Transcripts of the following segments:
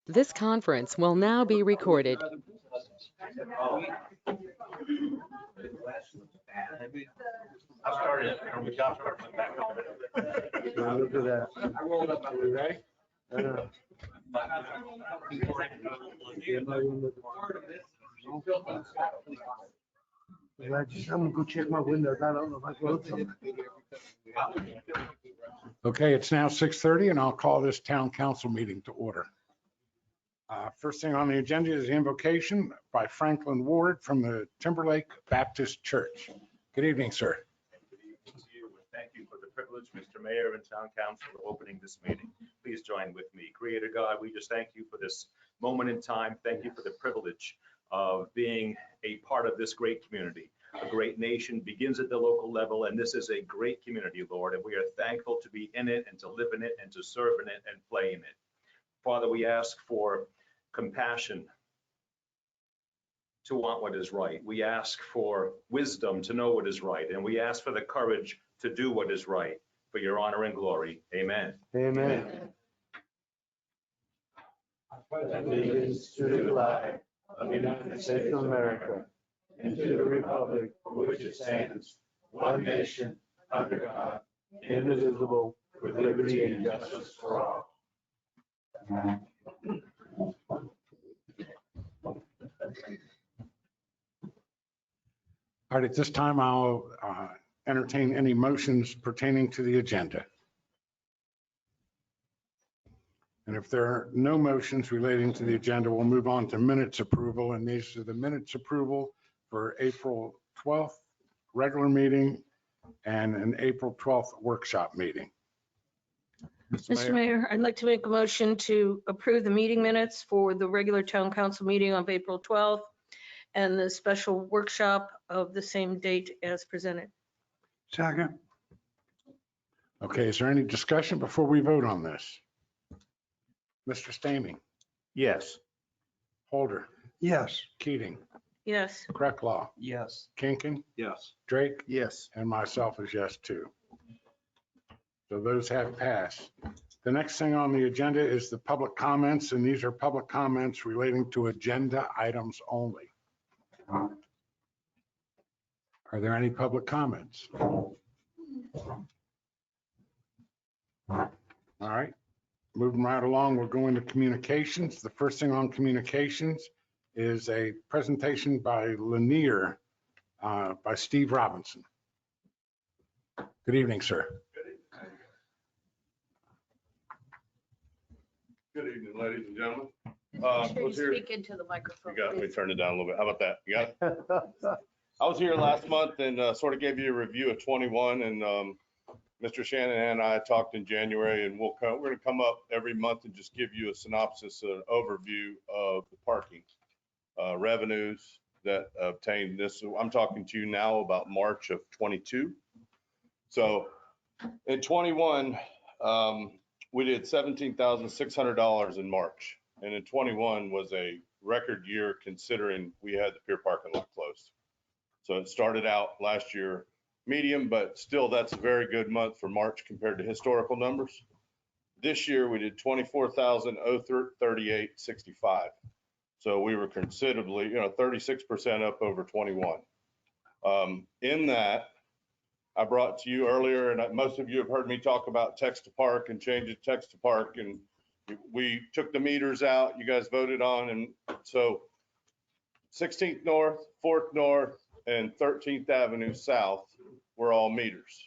This conference will now be recorded. I started, and we got started. Look at that. I rolled up, are we ready? I'm gonna go check my windows. I don't know if I closed them. Okay, it's now 6:30 and I'll call this town council meeting to order. First thing on the agenda is the invocation by Franklin Ward from the Timberlake Baptist Church. Good evening, sir. Thank you for the privilege, Mr. Mayor and Town Council, for opening this meeting. Please join with me. Creator God, we just thank you for this moment in time. Thank you for the privilege of being a part of this great community. A great nation begins at the local level, and this is a great community, Lord, and we are thankful to be in it and to live in it and to serve in it and play in it. Father, we ask for compassion to want what is right. We ask for wisdom to know what is right, and we ask for the courage to do what is right for your honor and glory. Amen. Amen. Allegiance to the flag of the United States of America and to the republic for which it stands, one nation, under God, indivisible, with liberty and justice for all. All right, at this time, I'll entertain any motions pertaining to the agenda. And if there are no motions relating to the agenda, we'll move on to minutes approval. And these are the minutes approval for April 12th regular meeting and an April 12th workshop meeting. Mr. Mayor, I'd like to make a motion to approve the meeting minutes for the regular town council meeting of April 12th and the special workshop of the same date as presented. Second. Okay, is there any discussion before we vote on this? Mr. Stamey, Yes. Holder, Yes. Keating, Yes. Crecklaw, Yes. Kinkin, Yes. Drake, Yes. and myself is yes too. So those have passed. The next thing on the agenda is the public comments, and these are public comments relating to agenda items only. Are there any public comments? All right, moving right along, we're going to communications. The first thing on communications is a presentation by Lanier by Steve Robinson. Good evening, sir. Good evening, ladies and gentlemen. Make sure you was here- speak into the microphone. You got, let me please. turn it down a little bit. How about that? You got it? I was here last month and sort of gave you a review of 21, and Mr. Shannon and I talked in January, and we're going to come up every month and just give you a synopsis, an overview of the parking revenues that obtained this. I'm talking to you now about March of 22. So in 21, we did $17,600 in March, and in 21 was a record year considering we had the pier parking lot closed. So it started out last year medium, but still that's a very good month for March compared to historical numbers. This year we did 24,038.65. So we were considerably, 36% up over 21. In that, I brought to you earlier, and most of you have heard me talk about text to park and change it text to park, and we took the meters out, you guys voted on, and so 16th North, 4th North, and 13th Avenue South were all meters.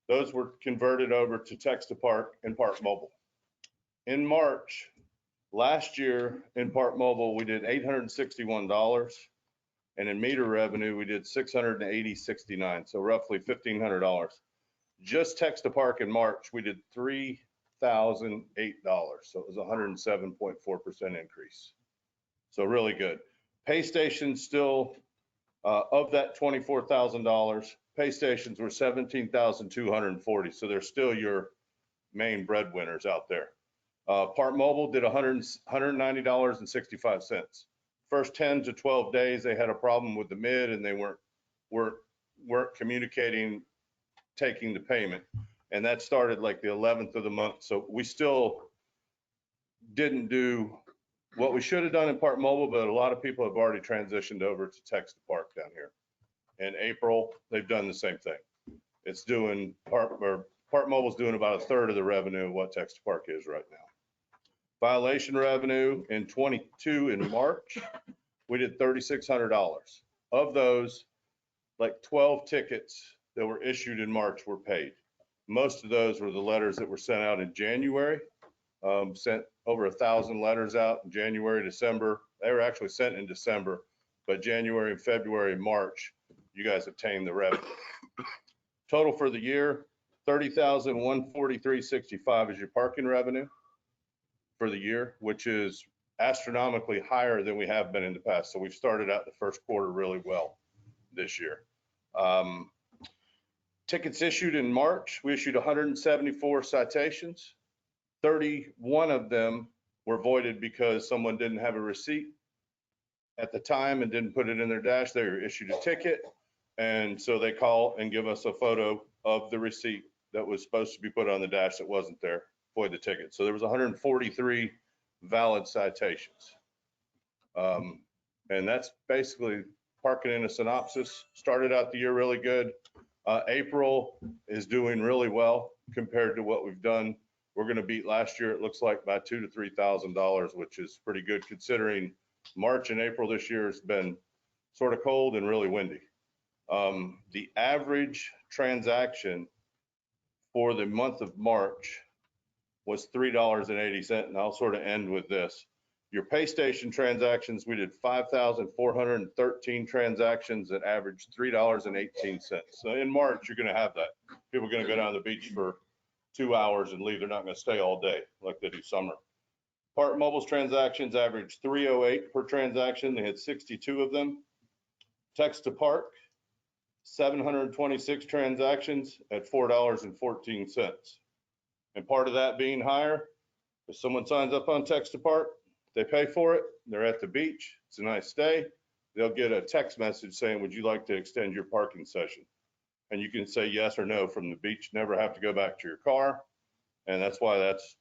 Those were converted over to text to park and Park Mobile. In March, last year in Park Mobile, we did $861. And in meter revenue, we did $680.69, so roughly $1,500. Just text to park in March, we did $3,008, so it was 107.4% increase. So really good. Pay stations still, of that $24,000, pay stations were $17,240, so they're still your main breadwinners out there. Park Mobile did $190.65. First 10 to 12 days, they had a problem with the mid and they weren't communicating, taking the payment. And that started like the 11th of the month. So we still didn't do What we should have done in Park Mobile, but a lot of people have already transitioned over to Text to Park down here. In April, they've done the same thing. It's doing Park Mobile's doing about a third of the revenue of what Text to Park is right now. Violation revenue in 22 in March, we did $3,600. Of those, like 12 tickets that were issued in March were paid. Most of those were the letters that were sent out in January. Sent over 1,000 letters out in January, December. They were actually sent in December, but January, February, March, you guys obtained the revenue. Total for the year, $30,143.65 is your parking revenue for the year, which is astronomically higher than we have been in the past. So we've started out the first quarter really well this year. Tickets issued in March, we issued 174 citations. 31 of them were voided because someone didn't have a receipt at the time and didn't put it in their dash. They were issued a ticket. And so they call and give us a photo of the receipt that was supposed to be put on the dash that wasn't there, void the ticket. So there was 143 valid citations. And that's basically parking in a synopsis. Started out the year really good. April is doing really well compared to what we've done. We're going to beat last year, it looks like, by $2,000 to $3,000, which is pretty good considering March and April this year has been sort of cold and really windy. The average transaction for the month of March was $3.80, and I'll sort of end with this. Your pay station transactions, we did 5,413 transactions that averaged $3.18. So in March, you're going to have that. People are going to go down to the beach for 2 hours and leave. They're not going to stay all day like they do summer. Park Mobile's transactions averaged 308 per transaction. They had 62 of them. Text to Park, 726 transactions at $4.14. And part of that being higher, if someone signs up on Text to Park, they pay for it, they're at the beach, it's a nice stay, they'll get a text message saying, would you like to extend your parking session? And you can say yes or no from the beach, never have to go back to your car. And that's why that's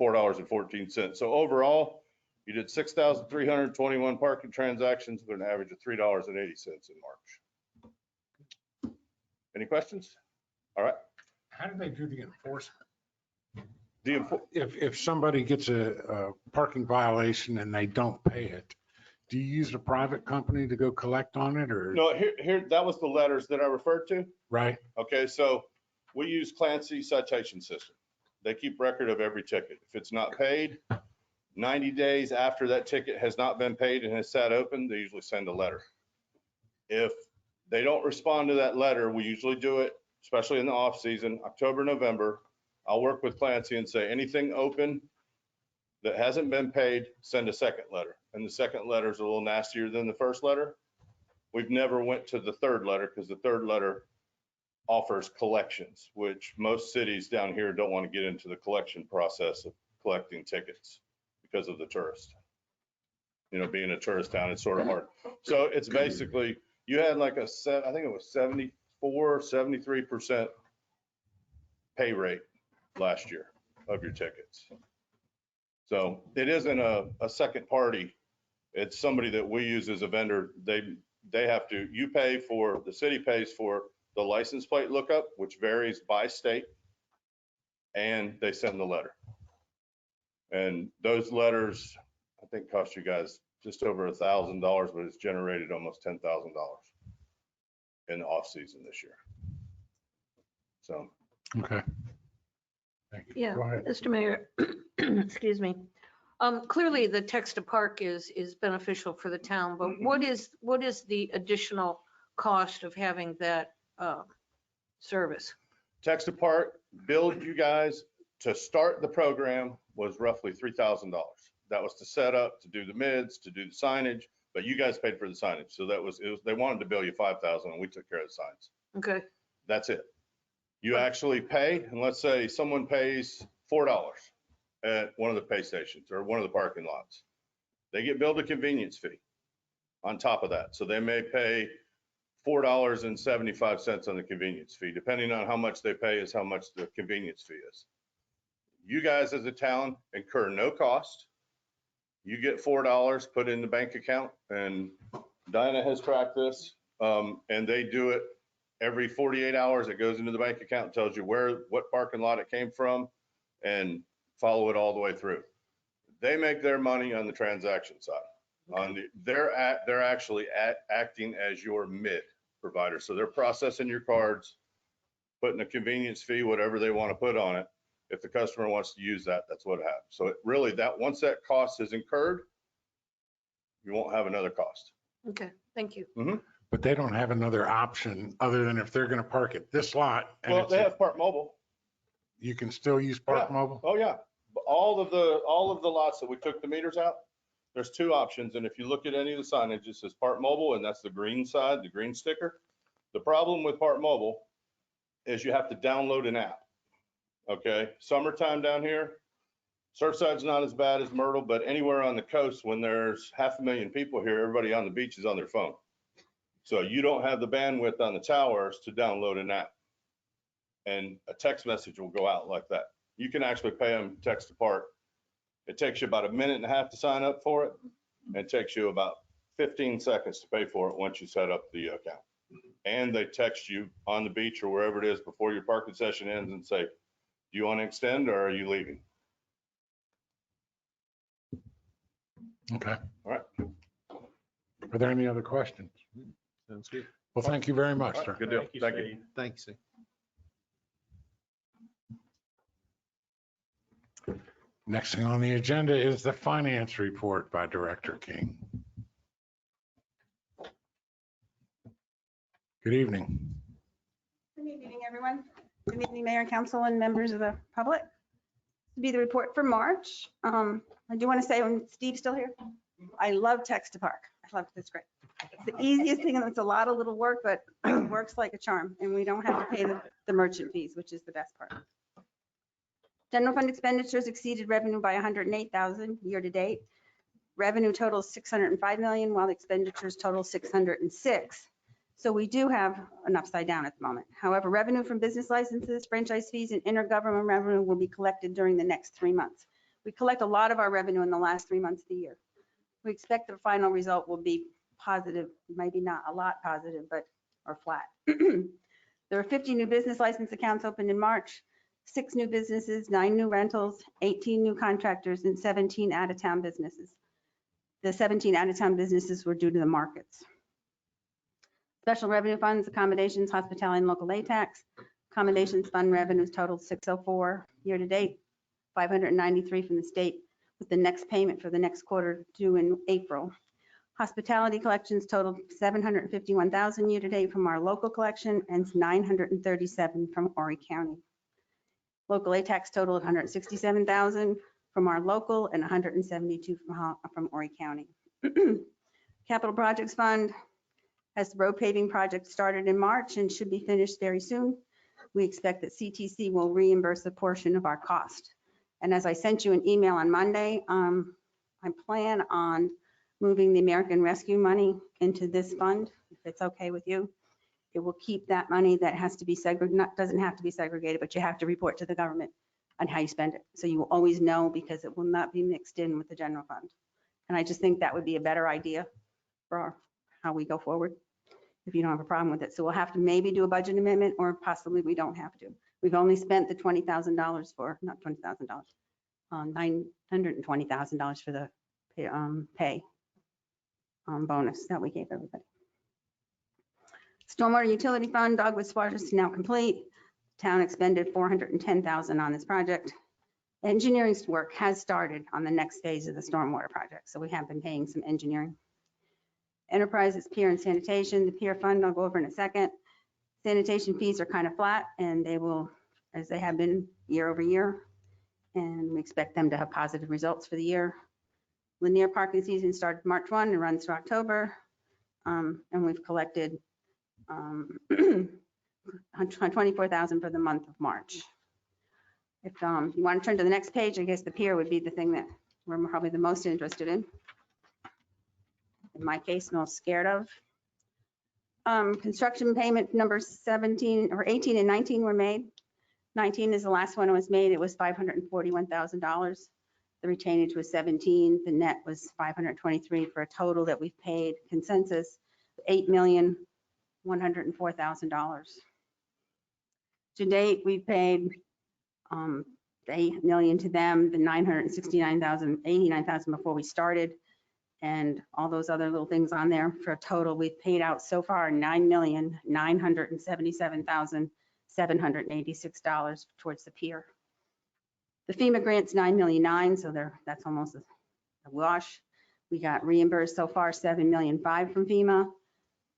$4.14. So overall, you did 6,321 parking transactions with an average of $3.80 in March. Any questions? All right. How do they do the enforcement? The If somebody gets a parking violation and they don't pay it, do you use a private company to go collect on it, or? No, here, that was the letters that I referred to. Right. Okay, so we use Clancy citation system. They keep record of every ticket. If it's not paid, 90 days after that ticket has not been paid and has sat open, they usually send a letter. If they don't respond to that letter, we usually do it, especially in the off season, October, November. I'll work with Clancy and say anything open that hasn't been paid, send a second letter. And the second letter is a little nastier than the first letter. We've never went to the third letter because the third letter offers collections, which most cities down here don't want to get into the collection process of collecting tickets because of the tourist. You know, being a tourist town, it's sort of hard. So it's basically, you had like I think it was 73% pay rate last year of your tickets. So it isn't a second party. It's somebody that we use as a vendor. They have to, you pay for, the city pays for the license plate lookup, which varies by state, and they send the letter. And those letters, I think, cost you guys just over $1,000, but it's generated almost $10,000 in the off season this year. So. Okay. Thank you. Yeah, Go ahead. Mr. Mayor, excuse me. Clearly, the Text to Park is beneficial for the town, but what is the additional cost of having that service? Text to Park billed you guys to start the program was roughly $3,000. That was to set up, to do the mids, to do the signage, but you guys paid for the signage. So that was, they wanted to bill you $5,000 and we took care of the signs. Okay. That's it. You actually pay, and let's say someone pays $4 at one of the pay stations or one of the parking lots. They get billed a convenience fee on top of that. So they may pay $4.75 on the convenience fee. Depending on how much they pay is how much the convenience fee is. You guys as a town incur no cost. You get $4 put in the bank account, and Dinah has tracked this, and they do it every 48 hours. It goes into the bank account, tells you what parking lot it came from, and follow it all the way through. They make their money on the transaction side. They're actually acting as your mid provider. So they're processing your cards, putting a convenience fee, whatever they want to put on it. If the customer wants to use that, that's what happens. So it really, once that cost is incurred, you won't have another cost. Okay, thank you. But they don't have another option other than if they're going to park at this lot. And Well, they have Park Mobile. you can still use Park Yeah. Mobile? Oh, yeah. All of the lots that we took the meters out, there's two options. And if you look at any of the signage, it says Park Mobile, and that's the green side, the green sticker. The problem with Park Mobile is you have to download an app. Okay, summertime down here, Surfside's not as bad as Myrtle, but anywhere on the coast, when there's 500,000 people here, everybody on the beach is on their phone. So you don't have the bandwidth on the towers to download an app. And a text message will go out like that. You can actually pay them text to park. It takes you about 1.5 minutes to sign up for it. And it takes you about 15 seconds to pay for it once you set up the account. And they text you on the beach or wherever it is before your parking session ends and say, do you want to extend or are you leaving? Okay. All right. Are there any other questions? Sounds good. Well, thank you very much, All right, sir. good deal. Thank you. Thanks. Next thing on the agenda is the finance report by Director King. Good evening. Good evening, everyone. Good evening, Mayor, Council, and members of the public. This will be the report for March. I do want to say, when Steve's still here, I love text to park. I love it. It's great. It's the easiest thing, and it's a lot of little work, but it works like a charm, and we don't have to pay the merchant fees, which is the best part. General fund expenditures exceeded revenue by 108,000 year to date. Revenue totals 605 million, while expenditures total 606. So we do have an upside down at the moment. However, revenue from business licenses, franchise fees, and intergovernmental revenue will be collected during the next 3 months. We collect a lot of our revenue in the last 3 months of the year. We expect the final result will be positive, maybe not a lot positive, but or flat. There are 50 new business license accounts opened in March, 6 new businesses, 9 new rentals, 18 new contractors, and 17 out-of-town businesses. The 17 out-of-town businesses were due to the markets. Special revenue funds, accommodations, hospitality, and local aid tax. Accommodations fund revenues totaled 604 year to date, 593 from the state, with the next payment for the next quarter due in April. Hospitality collections totaled 751,000 year to date from our local collection and 937 from Horry County. Local aid tax totaled 167,000 from our local and 172 from Horry County. Capital Projects Fund has the road paving project started in March and should be finished very soon. We expect that CTC will reimburse a portion of our cost. And as I sent you an email on Monday, I plan on moving the American Rescue money into this fund, if it's okay with you. It will keep that money that has to be segregated, doesn't have to be segregated, but you have to report to the government on how you spend it. So you will always know, because it will not be mixed in with the general fund. And I just think that would be a better idea for how we go forward, if you don't have a problem with it. So we'll have to maybe do a budget amendment, or possibly we don't have to. We've only spent the $20,000 for, not $20,000, $920,000 for the pay bonus that we gave everybody. Stormwater utility fund, Dogwood Squash is now complete. Town expended $410,000 on this project. Engineering work has started on the next phase of the stormwater project, so we have been paying some engineering. Enterprises, pier and sanitation. The pier fund I'll go over in a second. Sanitation fees are kind of flat, and they will, as they have been year over year, and we expect them to have positive results for the year. Linear parking season started March 1 and runs through October, and we've collected 24,000 for the month of March. If you want to turn to the next page, I guess the pier would be the thing that we're probably the most interested in my case, most scared of. Construction payment numbers 17 or 18 and 19 were made. 19 is the last one that was made. It was $541,000. The retainage was 17, the net was 523 for a total that we've paid consensus, $8,104,000. To date, we've paid the 8 million to them, the 969,000, 89,000 before we started, and all those other little things on there. For a total, we've paid out so far $9,977,786 towards the pier. The FEMA grant's $9.9 million, so that's almost a wash. We got reimbursed so far $7.5 million from FEMA.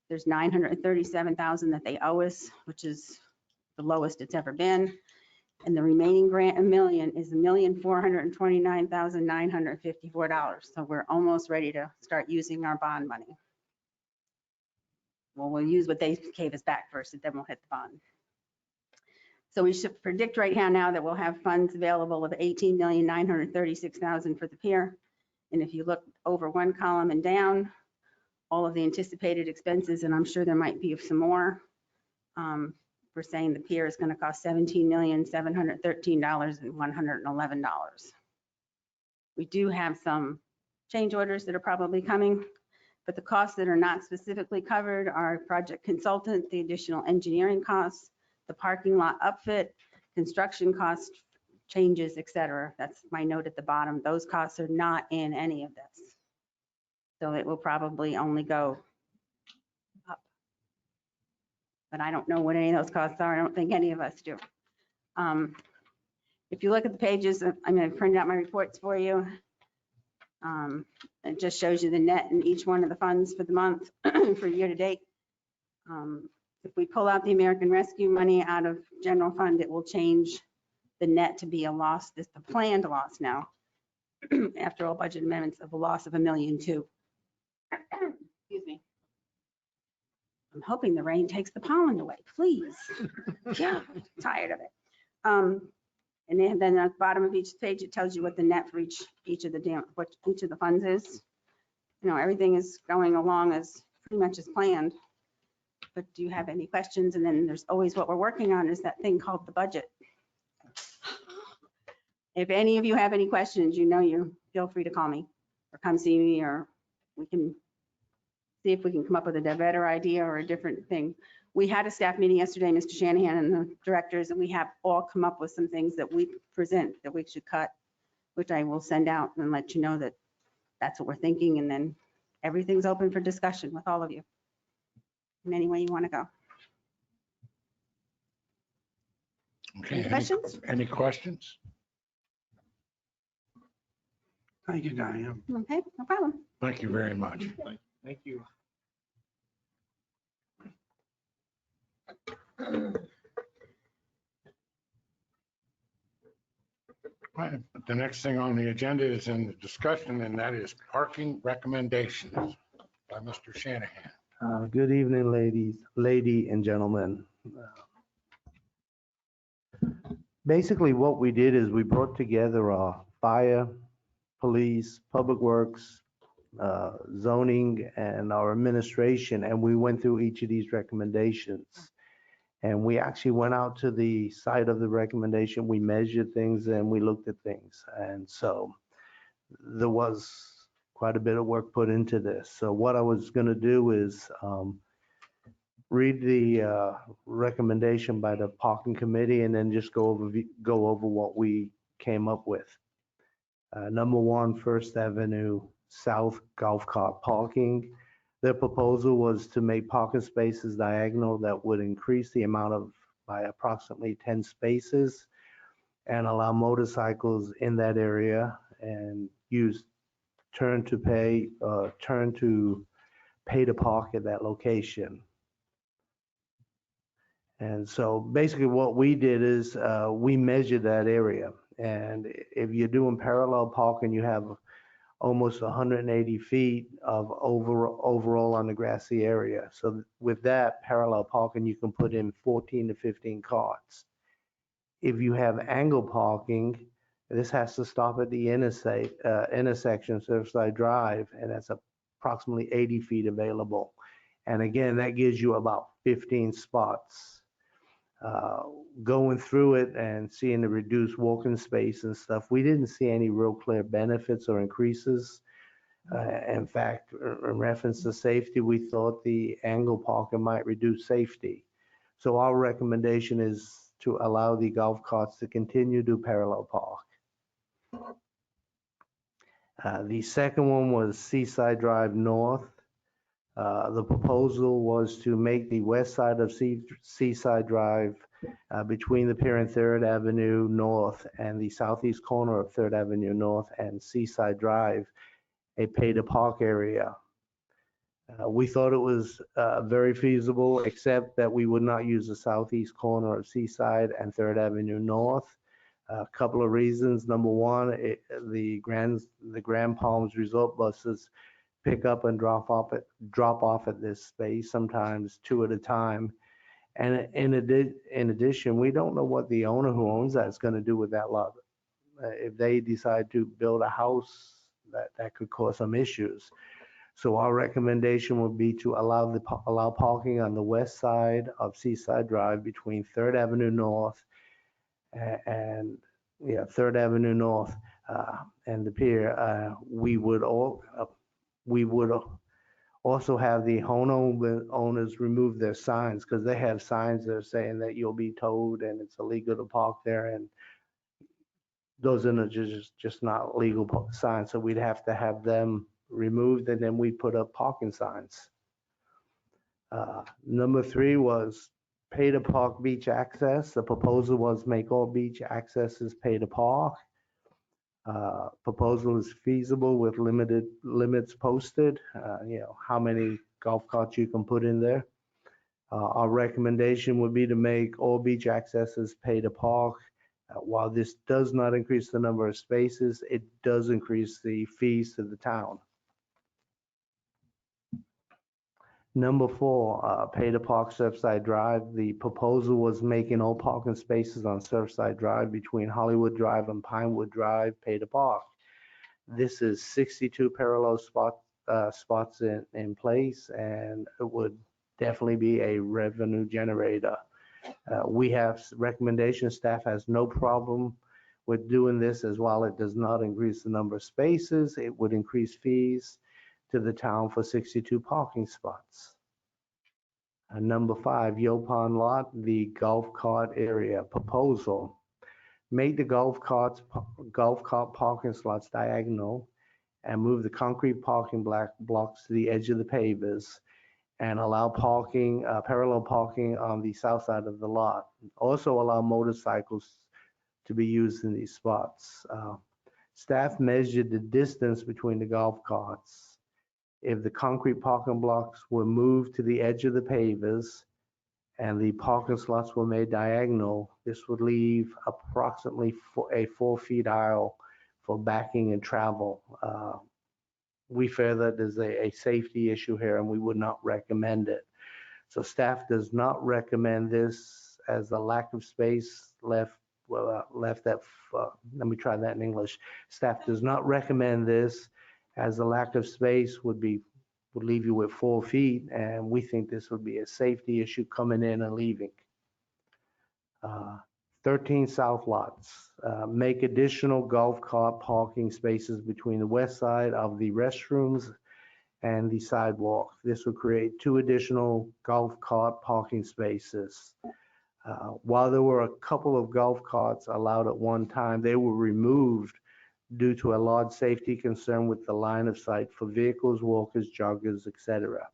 There's $937,000 that they owe us, which is the lowest it's ever been. And the remaining grant, $1 million, is $1,429,954. So we're almost ready to start using our bond money. Well, we'll use what they gave us back first, and then we'll hit the bond. So we should predict right now that we'll have funds available of $18,936,000 for the pier. And if you look over one column and down, all of the anticipated expenses, and I'm sure there might be some more. We're saying the pier is going to cost $17,713,111. We do have some change orders that are probably coming, but the costs that are not specifically covered are project consultant, the additional engineering costs, the parking lot upfit, construction cost changes, etc. That's my note at the bottom. Those costs are not in any of this. So it will probably only go up. But I don't know what any of those costs are. I don't think any of us do. If you look at the pages, I'm going to print out my reports for you. It just shows you the net in each one of the funds for the month for year to date. If we pull out the American Rescue money out of general fund, it will change the net to be a loss. This is the planned loss now, after all budget amendments, of a loss of $1.2 million. Excuse me. I'm hoping the rain takes the pollen away, please. Yeah, tired of it. And then at the bottom of each page, it tells you what the net for each of the funds is. You know, everything is going along as pretty much as planned. But do you have any questions? And then there's always what we're working on is that thing called the budget. If any of you have any questions, you feel free to call me or come see me, or we can see if we can come up with a better idea or a different thing. We had a staff meeting yesterday, Mr. Shanahan and the directors, and we have all come up with some things that we present that we should cut, which I will send out and let you know that that's what we're thinking. And then everything's open for discussion with all of you in any way you want to go. Okay. Any questions? Any questions? Thank you, Diane. Okay, no problem. Thank you very much. Thank you. Right. The next thing on the agenda is in the discussion, and that is parking recommendations by Mr. Shanahan. Good evening, lady and gentlemen. Basically, what we did is we brought together our fire, police, public works, zoning, and our administration, and we went through each of these recommendations. And we actually went out to the site of the recommendation, we measured things, and we looked at things. And so there was quite a bit of work put into this. So what I was going to do is read the recommendation by the parking committee and then just go over what we came up with. Number one, First Avenue South golf cart parking. Their proposal was to make parking spaces diagonal that would increase the amount by approximately 10 spaces and allow motorcycles in that area and use turn to pay to park at that location. And so basically what we did is we measured that area. And if you're doing parallel parking, you have almost 180 feet of overall on the grassy area. So with that parallel parking, you can put in 14 to 15 carts. If you have angle parking, this has to stop at the intersection, Surfside Drive, and that's approximately 80 feet available. And again, that gives you about 15 spots. Going through it and seeing the reduced walking space and stuff, we didn't see any real clear benefits or increases. In fact, in reference to safety, we thought the angle parking might reduce safety. So our recommendation is to allow the golf carts to continue to parallel park. The second one was Seaside Drive North. The proposal was to make the west side of Seaside Drive between the pier and 3rd Avenue North and the southeast corner of 3rd Avenue North and Seaside Drive a pay-to-park area. We thought it was very feasible, except that we would not use the southeast corner of Seaside and 3rd Avenue North. A couple of reasons. Number one, the Grand Palms Resort buses pick up and drop off at this space, sometimes 2 at a time. And in addition, we don't know what the owner who owns that is going to do with that lot. If they decide to build a house, that could cause some issues. So our recommendation would be to allow parking on the west side of Seaside Drive between 3rd Avenue North and 3rd Avenue North and the pier. We would also have the homeowners remove their signs, because they have signs that are saying that you'll be towed and it's illegal to park there, and those are just not legal signs. So we'd have to have them removed, and then we put up parking signs. Number 3 was pay to park beach access. The proposal was make all beach accesses pay to park. Proposal is feasible with limits posted, how many golf carts you can put in there. Our recommendation would be to make all beach accesses pay to park. While this does not increase the number of spaces, it does increase the fees to the town. Number 4, pay to park Surfside Drive. The proposal was making all parking spaces on Surfside Drive between Hollywood Drive and Pinewood Drive pay to park. This is 62 parallel spots in place, and it would definitely be a revenue generator. We have recommendation. Staff has no problem with doing this, as while it does not increase the number of spaces, it would increase fees to the town for 62 parking spots. Number 5, Yopon Lot, the golf cart area proposal. Make the golf cart parking slots diagonal and move the concrete parking blocks to the edge of the pavers, and allow parallel parking on the south side of the lot. Also allow motorcycles to be used in these spots. Staff measured the distance between the golf carts. If the concrete parking blocks were moved to the edge of the pavers and the parking slots were made diagonal, this would leave approximately a 4-foot aisle for backing and travel. We fear that there's a safety issue here, and we would not recommend it. So staff does not recommend this, as the lack of space left at, let me try that in English. Staff does not recommend this, as the lack of space would leave you with 4 feet, and we think this would be a safety issue coming in and leaving. 13 south lots. Make additional golf cart parking spaces between the west side of the restrooms and the sidewalk. This will create 2 additional golf cart parking spaces. While there were a couple of golf carts allowed at one time, they were removed due to a large safety concern with the line of sight for vehicles, walkers, joggers, etc.,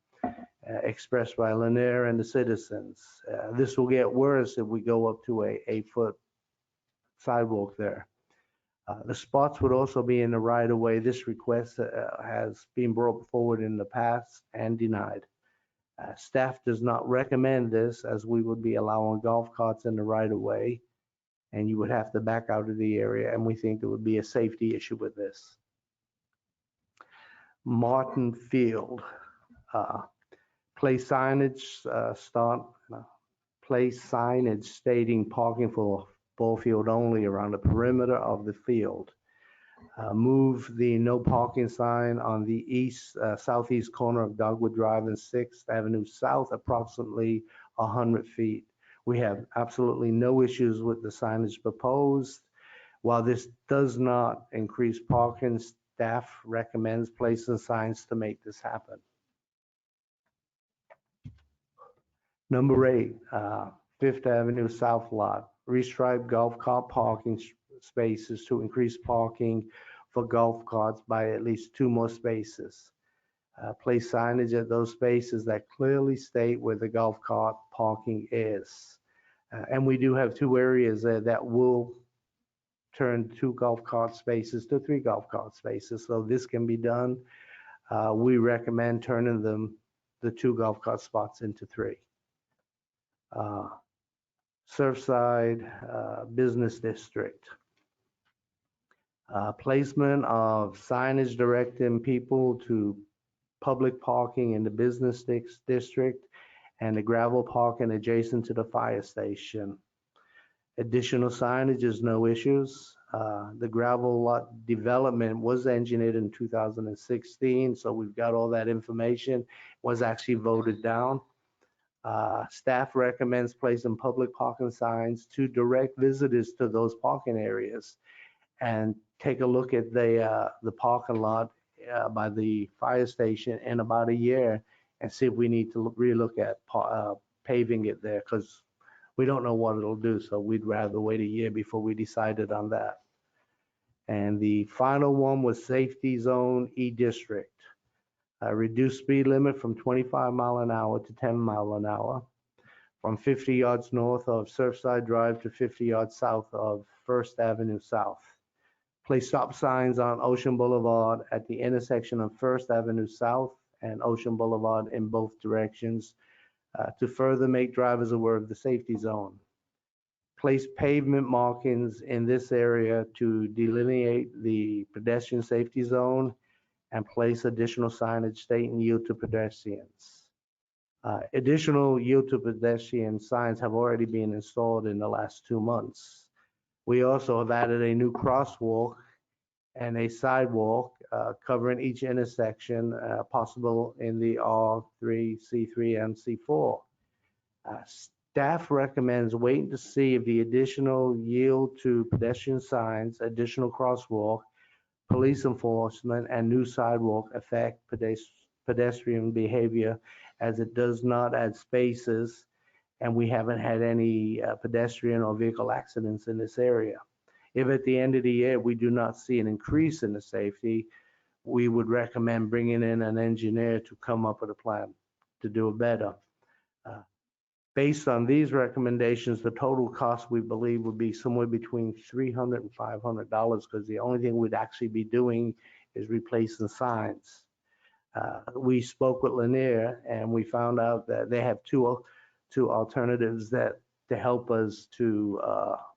expressed by Lanier and the citizens. This will get worse if we go up to a 8-foot sidewalk there. The spots would also be in the right of way. This request has been brought forward in the past and denied. Staff does not recommend this, as we would be allowing golf carts in the right of way, and you would have to back out of the area, and we think there would be a safety issue with this. Martin Field. Place signage stating parking for ball field only around the perimeter of the field. Move the no parking sign on the southeast corner of Dogwood Drive and 6th Avenue South approximately 100 feet. We have absolutely no issues with the signage proposed. While this does not increase parking, staff recommends placing signs to make this happen. Number 8, Fifth Avenue South Lot, restripe golf cart parking spaces to increase parking for golf carts by at least 2 more spaces. Place signage at those spaces that clearly state where the golf cart parking is. And we do have 2 areas there that will turn 2 golf cart spaces to 3 golf cart spaces. So this can be done. We recommend turning the 2 golf cart spots into 3. Surfside Business District. Placement of signage directing people to public parking in the business district and the gravel parking adjacent to the fire station. Additional signage is no issues. The gravel lot development was engineered in 2016, so we've got all that information. Was actually voted down. Staff recommends placing public parking signs to direct visitors to those parking areas and take a look at the parking lot by the fire station in about a year and see if we need to relook at paving it there, because we don't know what it'll do. So we'd rather wait a year before we decided on that. And the final one was Safety Zone E District. Reduce speed limit from 25 mile an hour to 10 mile an hour from 50 yards north of Surfside Drive to 50 yards south of First Avenue South. Place stop signs on Ocean Boulevard at the intersection of First Avenue South and Ocean Boulevard in both directions to further make drivers aware of the safety zone. Place pavement markings in this area to delineate the pedestrian safety zone and place additional signage stating yield to pedestrians. Additional yield to pedestrian signs have already been installed in the last 2 months. We also have added a new crosswalk and a sidewalk covering each intersection possible in the R3, C3, and C4. Staff recommends waiting to see if the additional yield to pedestrian signs, additional crosswalk, police enforcement, and new sidewalk affect pedestrian behavior, as it does not add spaces, and we haven't had any pedestrian or vehicle accidents in this area. If at the end of the year we do not see an increase in the safety, we would recommend bringing in an engineer to come up with a plan to do it better. Based on these recommendations, the total cost we believe would be somewhere between $300 and $500, because the only thing we'd actually be doing is replacing signs. We spoke with Lanier and we found out that they have two alternatives that to help us to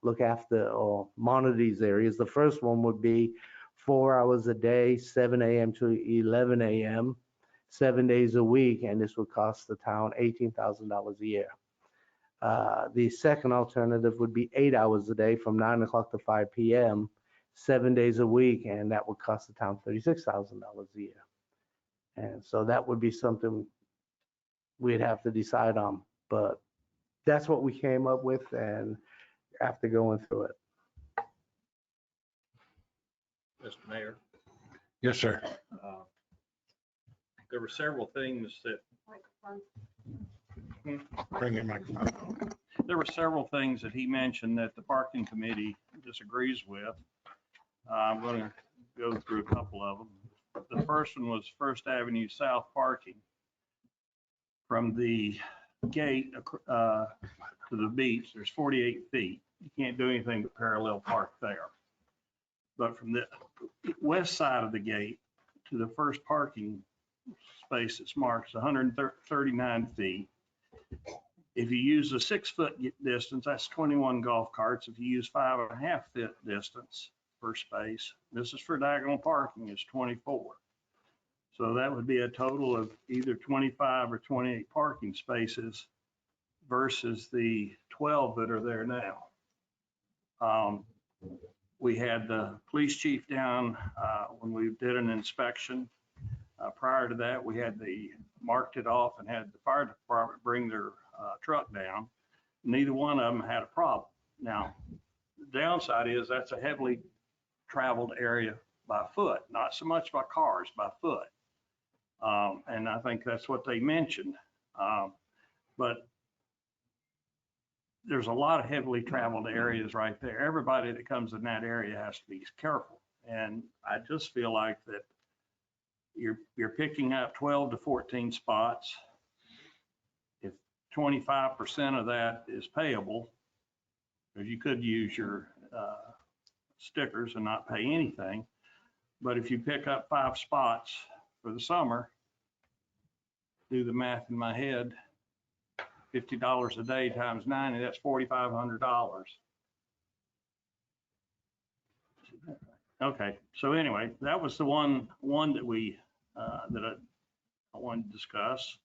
look after or monitor these areas. The first one would be 4 hours a day, 7 a.m. to 11 a.m., 7 days a week, and this would cost the town $18,000 a year. The second alternative would be 8 hours a day from 9 o'clock to 5 p.m., 7 days a week, and that would cost the town $36,000 a year. And so that would be something we'd have to decide on, but that's what we came up with, and after going through it. Mr. Mayor, Yes, sir. there were several things that, Bring your microphone. there were several things that he mentioned that the parking committee disagrees with. I'm going to go through a couple of them. The first one was First Avenue South parking. From the gate to the beach, there's 48 feet. You can't do anything but parallel park there. But from the west side of the gate to the first parking space that's marked, 139 feet. If you use a 6 foot distance, that's 21 golf carts. If you use 5.5 foot distance per space, this is for diagonal parking, is 24. So that would be a total of either 25 or 28 parking spaces versus the 12 that are there now. We had the police chief down when we did an inspection. Prior to that, we had marked it off and had the fire department bring their truck down. neither one of them had a problem. Now, the downside is that's a heavily traveled area by foot, not so much by cars, by foot. And I think that's what they mentioned. But there's a lot of heavily traveled areas right there. Everybody that comes in that area has to be careful. And I just feel like that you're picking up 12 to 14 spots. If 25% of that is payable, because you could use your stickers and not pay anything. But if you pick up 5 spots for the summer, do the math in my head, $50 a day times 90, that's $4,500. Okay, so anyway, that was the one that we that I wanted to discuss.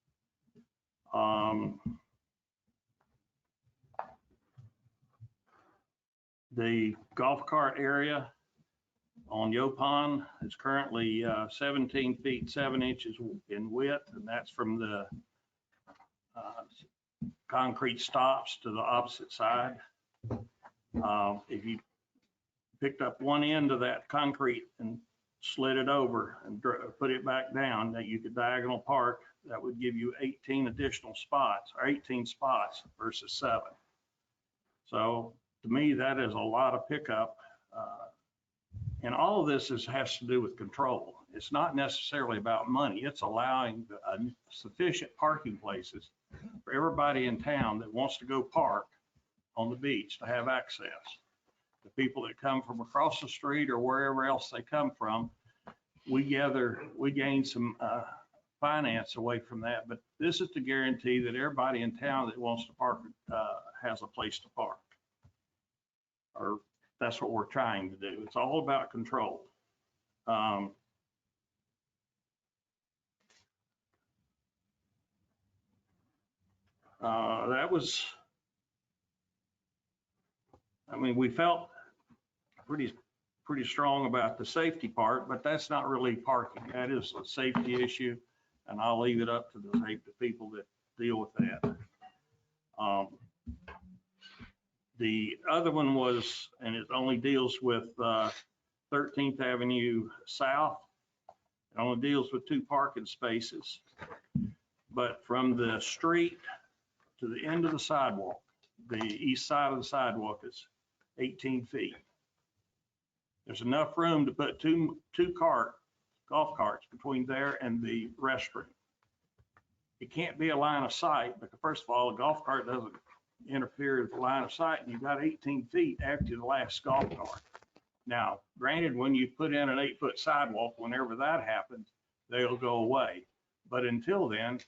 The golf cart area on Yopon is currently 17 feet 7 inches in width, and that's from the concrete stops to the opposite side. If you picked up one end of that concrete and slid it over and put it back down, that you could diagonal park, that would give you 18 additional spots, or 18 spots versus 7. So to me, that is a lot of pickup. And all of this has to do with control. It's not necessarily about money. It's allowing sufficient parking places for everybody in town that wants to go park on the beach to have access. The people that come from across the street or wherever else they come from, we gain some finance away from that. But this is to guarantee that everybody in town that wants to park has a place to park. Or that's what we're trying to do. It's all about control. That was, I mean, we felt pretty strong about the safety part, but that's not really parking. That is a safety issue, and I'll leave it up to the safety people that deal with that. The other one was, and it only deals with 13th Avenue South. It only deals with 2 parking spaces. But from the street to the end of the sidewalk, the east side of the sidewalk is 18 feet. There's enough room to put two golf carts between there and the restroom. It can't be a line of sight, because first of all, a golf cart doesn't interfere with the line of sight, and you've got 18 feet after the last golf cart. Now, granted, when you put in an 8-foot sidewalk, whenever that happens, they'll go away. But until then,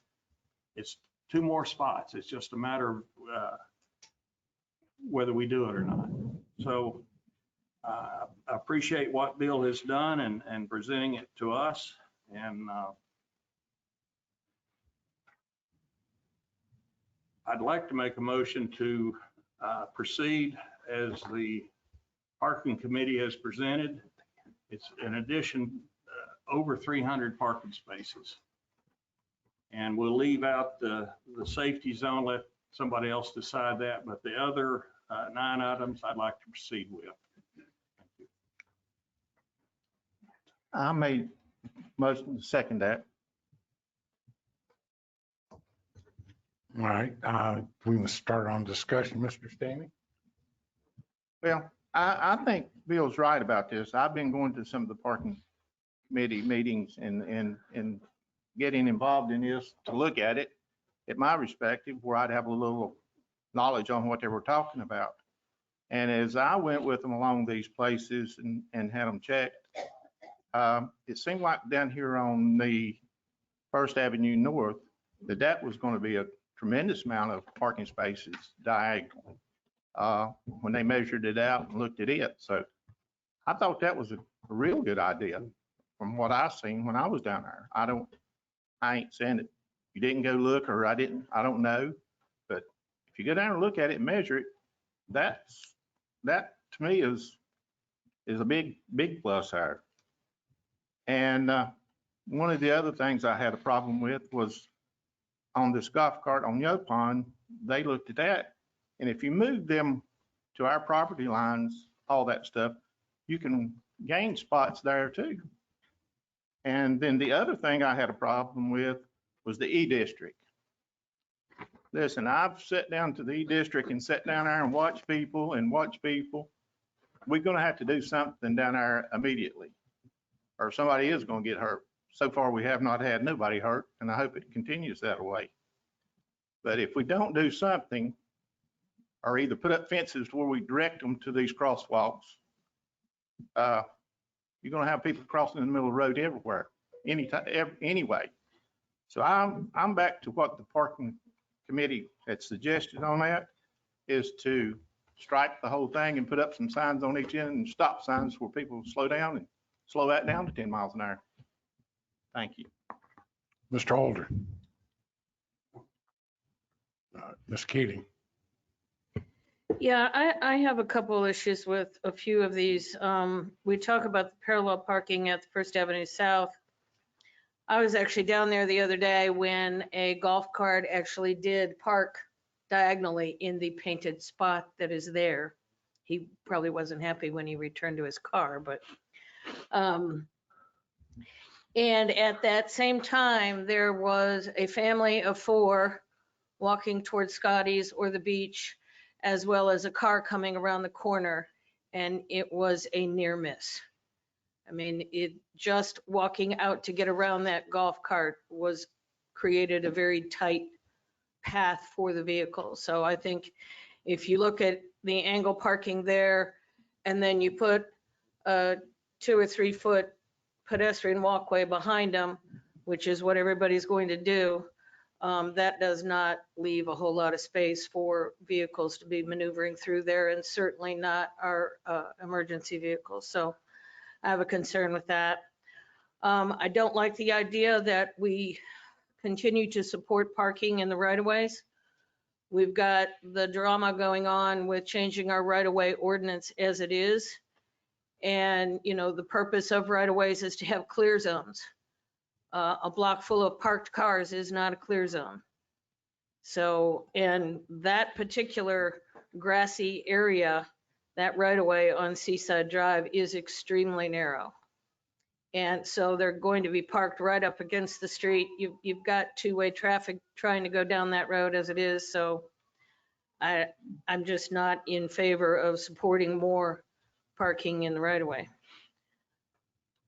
it's 2 more spots. It's just a matter of whether we do it or not. So I appreciate what Bill has done and presenting it to us. And I'd like to make a motion to proceed as the parking committee has presented. It's in addition over 300 parking spaces. And we'll leave out the safety zone, let somebody else decide that. But the other 9 items I'd like to proceed with. Thank you. I made most of the second that. All right, we must start on discussion. Mr. Stanley? Well, I think Bill's right about this. I've been going to some of the parking committee meetings and getting involved in this to look at it, at my perspective, where I'd have a little knowledge on what they were talking about. And as I went with them along these places and had them checked, it seemed like down here on the First Avenue North, that was going to be a tremendous amount of parking spaces diagonally when they measured it out and looked at it. So I thought that was a real good idea from what I seen when I was down there. I ain't saying that you didn't go look, or I don't know. But if you go down and look at it and measure it, that to me is a big plus there. And one of the other things I had a problem with was on this golf cart on Yopon. They looked at that And if you move them to our property lines, all that stuff, you can gain spots there too. And then the other thing I had a problem with was the E district. Listen, I've sat down to the E district and sat down there and watched people and watch people. We're gonna have to do something down there immediately, or somebody is gonna get hurt. So far, we have not had nobody hurt, and I hope it continues that way. But if we don't do something, or either put up fences where we direct them to these crosswalks, you're gonna have people crossing in the middle of the road everywhere, anytime, anyway. So I'm back to what the parking committee had suggested on that, is to strike the whole thing and put up some signs on each end and stop signs where people slow down and slow that down to 10 miles an hour. Thank you. Mr. Holder. Ms. Keating. Yeah, I have a couple issues with a few of these. We talk about the parallel parking at the First Avenue South. I was actually down there the other day when a golf cart actually did park diagonally in the painted spot that is there. He probably wasn't happy when he returned to his car, but, and at that same time, there was a family of 4 walking towards Scotty's or the beach, as well as a car coming around the corner, and it was a near miss. I mean, it just walking out to get around that golf cart was created a very tight path for the vehicle. So I think if you look at the angle parking there, and then you put a 2 or 3 foot pedestrian walkway behind them, which is what everybody's going to do, that does not leave a whole lot of space for vehicles to be maneuvering through there, and certainly not our emergency vehicles. So I have a concern with that. I don't like the idea that we continue to support parking in the right-of-ways. We've got the drama going on with changing our right-of-way ordinance as it is. And, you know, the purpose of right-of-ways is to have clear zones. A block full of parked cars is not a clear zone. So, and that particular grassy area, that right-of-way on Seaside Drive is extremely narrow. And so they're going to be parked right up against the street. You've got 2-way traffic trying to go down that road as it is. So I'm just not in favor of supporting more parking in the right-of-way.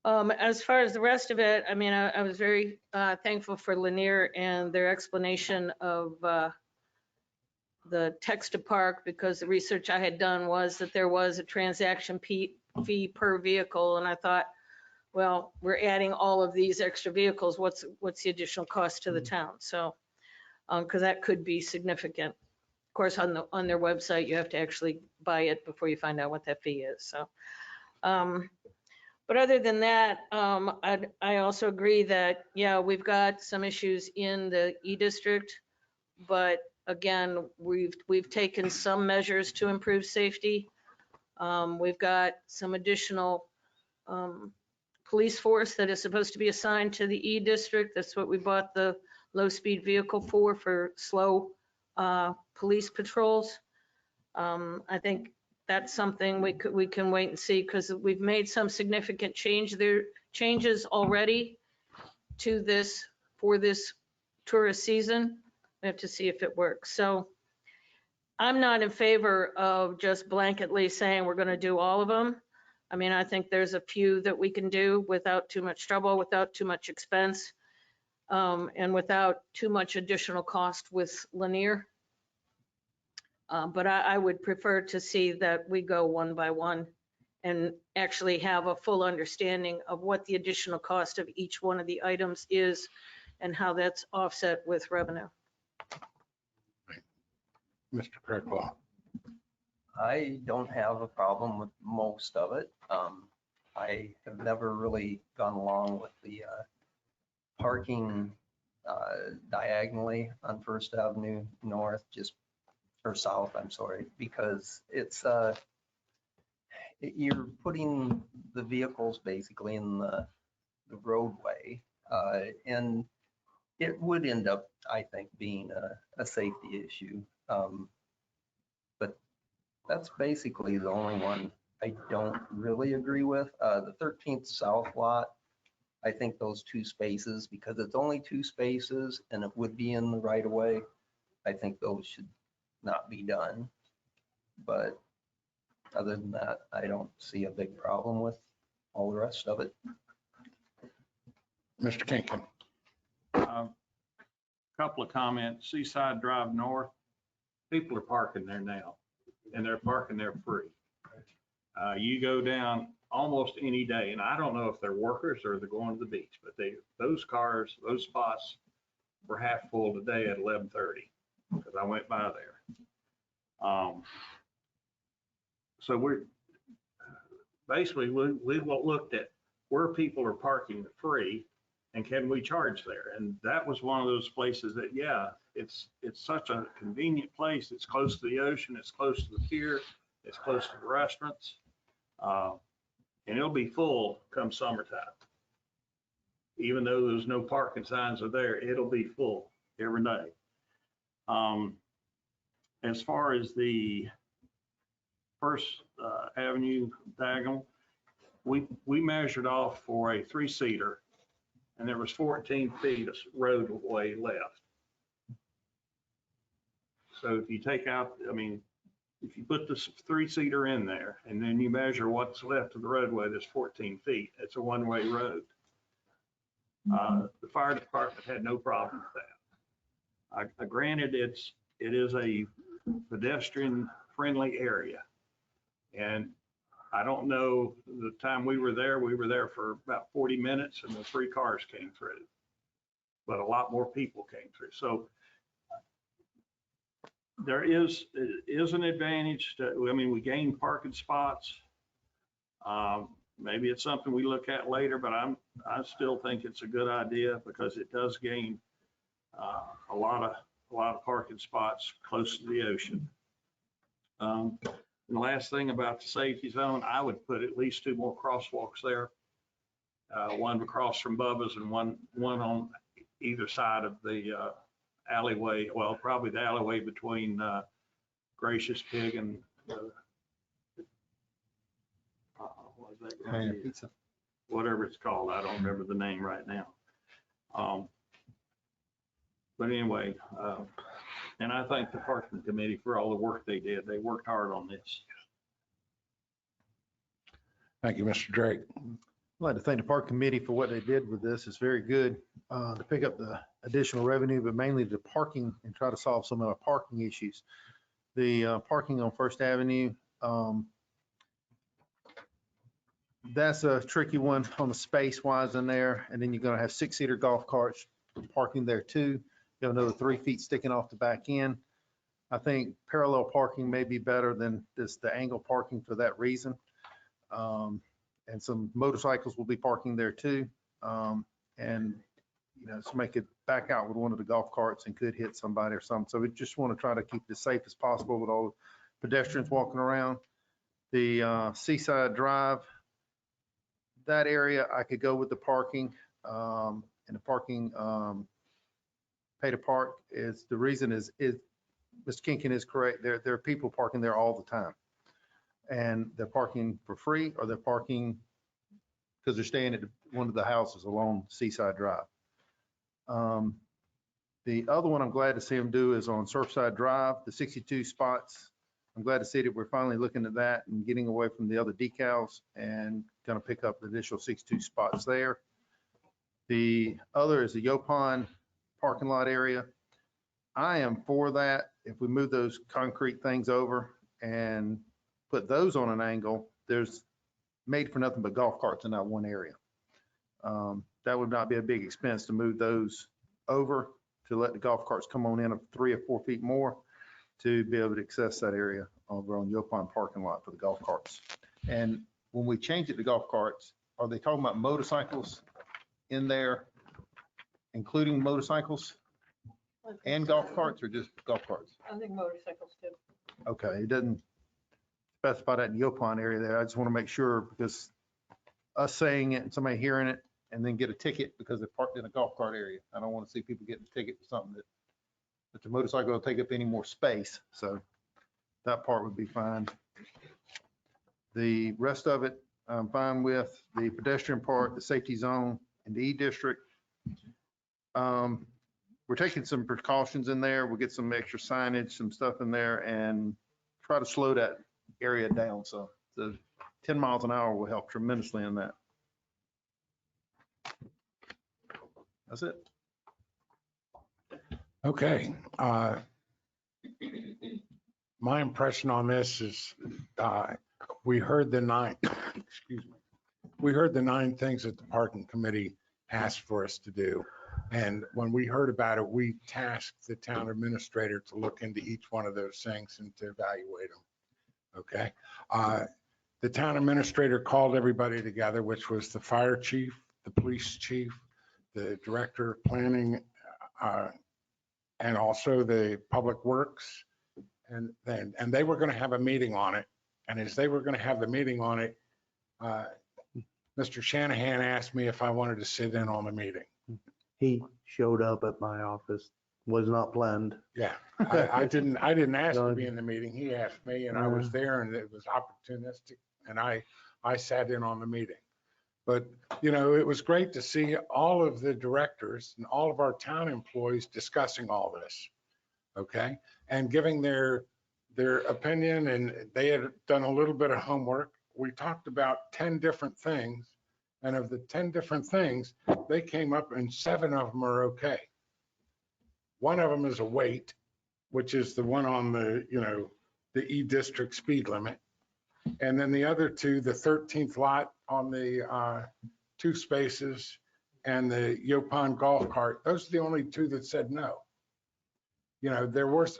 As far as the rest of it, I mean, I was very thankful for Lanier and their explanation of the text to park, because the research I had done was that there was a transaction fee per vehicle. And I thought, well, we're adding all of these extra vehicles. What's the additional cost to the town? So, because that could be significant. Of course, on their website, you have to actually buy it before you find out what that fee is. So, but other than that, I also agree that, yeah, we've got some issues in the E district, but again, we've taken some measures to improve safety. We've got some additional police force that is supposed to be assigned to the E district. That's what we bought the low speed vehicle for slow police patrols. I think that's something we can wait and see, because we've made some significant changes already to this for this tourist season. We have to see if it works. So I'm not in favor of just blanketly saying we're going to do all of them. I mean, I think there's a few that we can do without too much trouble, without too much expense, and without too much additional cost with Lanier. But I would prefer to see that we go one by one and actually have a full understanding of what the additional cost of each one of the items is and how that's offset with revenue. Mr. Kirklaw. I don't have a problem with most of it. I have never really gone along with the parking diagonally on First Avenue North, just or South, I'm sorry, because it's you're putting the vehicles basically in the roadway, and it would end up, I think, being a safety issue. That's basically the only one I don't really agree with. The 13th South lot, I think those 2 spaces, because it's only 2 spaces and it would be in the right of way, I think those should not be done. But other than that, I don't see a big problem with all the rest of it. Mr. Kinkin. Couple of comments. Seaside Drive North, people are parking there now, and they're parking there free. You go down almost any day, and I don't know if they're workers or they're going to the beach, but those cars, those spots were half full today at 11:30 because I went by there. So we're basically, we looked at where people are parking free and can we charge there? And that was one of those places that, yeah, it's such a convenient place. It's close to the ocean. It's close to the pier. It's close to the restaurants. And it'll be full come summertime. Even though there's no parking signs are there, it'll be full every day. As far as the First Avenue diagonal, we measured off for a 3-seater, and there was 14 feet of roadway left. So if you take out, I mean, if you put this 3-seater in there and then you measure what's left of the roadway, there's 14 feet. It's a one-way road. The fire department had no problem with that. Granted, it is a pedestrian-friendly area. And I don't know, the time we were there for about 40 minutes and the 3 cars came through. But a lot more people came through. So there is an advantage to, I mean, we gained parking spots. Maybe it's something we look at later, but I still think it's a good idea because it does gain a lot of parking spots close to the ocean. And the last thing about the safety zone, I would put at least 2 more crosswalks there. One across from Bubba's and one on either side of the alleyway. Well, probably the alleyway between Gracious Pig and what is that? Pizza. Whatever it's called. I don't remember the name right now. But anyway, and I thank the parking committee for all the work they did. They worked hard on this. Thank you, Mr. Drake. I'd like to thank the park committee for what they did with this. It's very good to pick up the additional revenue, but mainly the parking and try to solve some of our parking issues. The parking on First Avenue, that's a tricky one on the space wise in there. And then you're going to have 6-seater golf carts parking there too. You have another 3 feet sticking off the back end. I think parallel parking may be better than the angle parking for that reason. And some motorcycles will be parking there too. And, you know, so make it back out with one of the golf carts and could hit somebody or something. So we just want to try to keep it as safe as possible with all the pedestrians walking around. The Seaside Drive, that area, I could go with the parking and the parking pay to park is the reason is Mr. Kinkin is correct. There are people parking there all the time. And they're parking for free or they're parking because they're staying at one of the houses along Seaside Drive. The other one I'm glad to see them do is on Surfside Drive, the 62 spots. I'm glad to see that we're finally looking at that and getting away from the other decals and going to pick up the additional 62 spots there. The other is the Yopon parking lot area. I am for that. If we move those concrete things over and put those on an angle, there's made for nothing but golf carts in that one area. That would not be a big expense to move those over to let the golf carts come on in 3 or 4 feet more to be able to access that area over on Yopon parking lot for the golf carts. And when we change it to golf carts, are they talking about motorcycles in there, including motorcycles and golf carts or just golf carts? I think motorcycles too. Okay, it doesn't specify that in the Yopon area there. I just want to make sure because us saying it and somebody hearing it and then get a ticket because they're parked in a golf cart area. I don't want to see people getting a ticket for something that the motorcycle will take up any more space. So that part would be fine. The rest of it, I'm fine with. The pedestrian part, the safety zone, and the E-district. We're taking some precautions in there. We'll get some extra signage, some stuff in there, and try to slow that area down. So the 10 miles an hour will help tremendously in that. That's it. Okay. My impression on this is, we heard the 9, excuse me, we heard the 9 things that the parking committee asked for us to do. And when we heard about it, we tasked the town administrator to look into each one of those things and to evaluate them. Okay. The town administrator called everybody together, which was the fire chief, the police chief, the director of planning, and also the public works. And they were going to have a meeting on it. And as they were going to have the meeting on it, Mr. Shanahan asked me if I wanted to sit in on the meeting. He showed up at my office, was not planned. Yeah, I didn't ask to be in the meeting. He asked me and I was there, and it was opportunistic, and I sat in on the meeting. But, you know, it was great to see all of the directors and all of our town employees discussing all this. Okay. And giving their opinion, and they had done a little bit of homework. We talked about 10 different things, and of the 10 different things, they came up and 7 of them are okay. One of them is a weight, which is the one on the, you know, the E-district speed limit. And then the other 2, the 13th lot on the 2 spaces and the Yopon golf cart, those are the only 2 that said no. You know, there was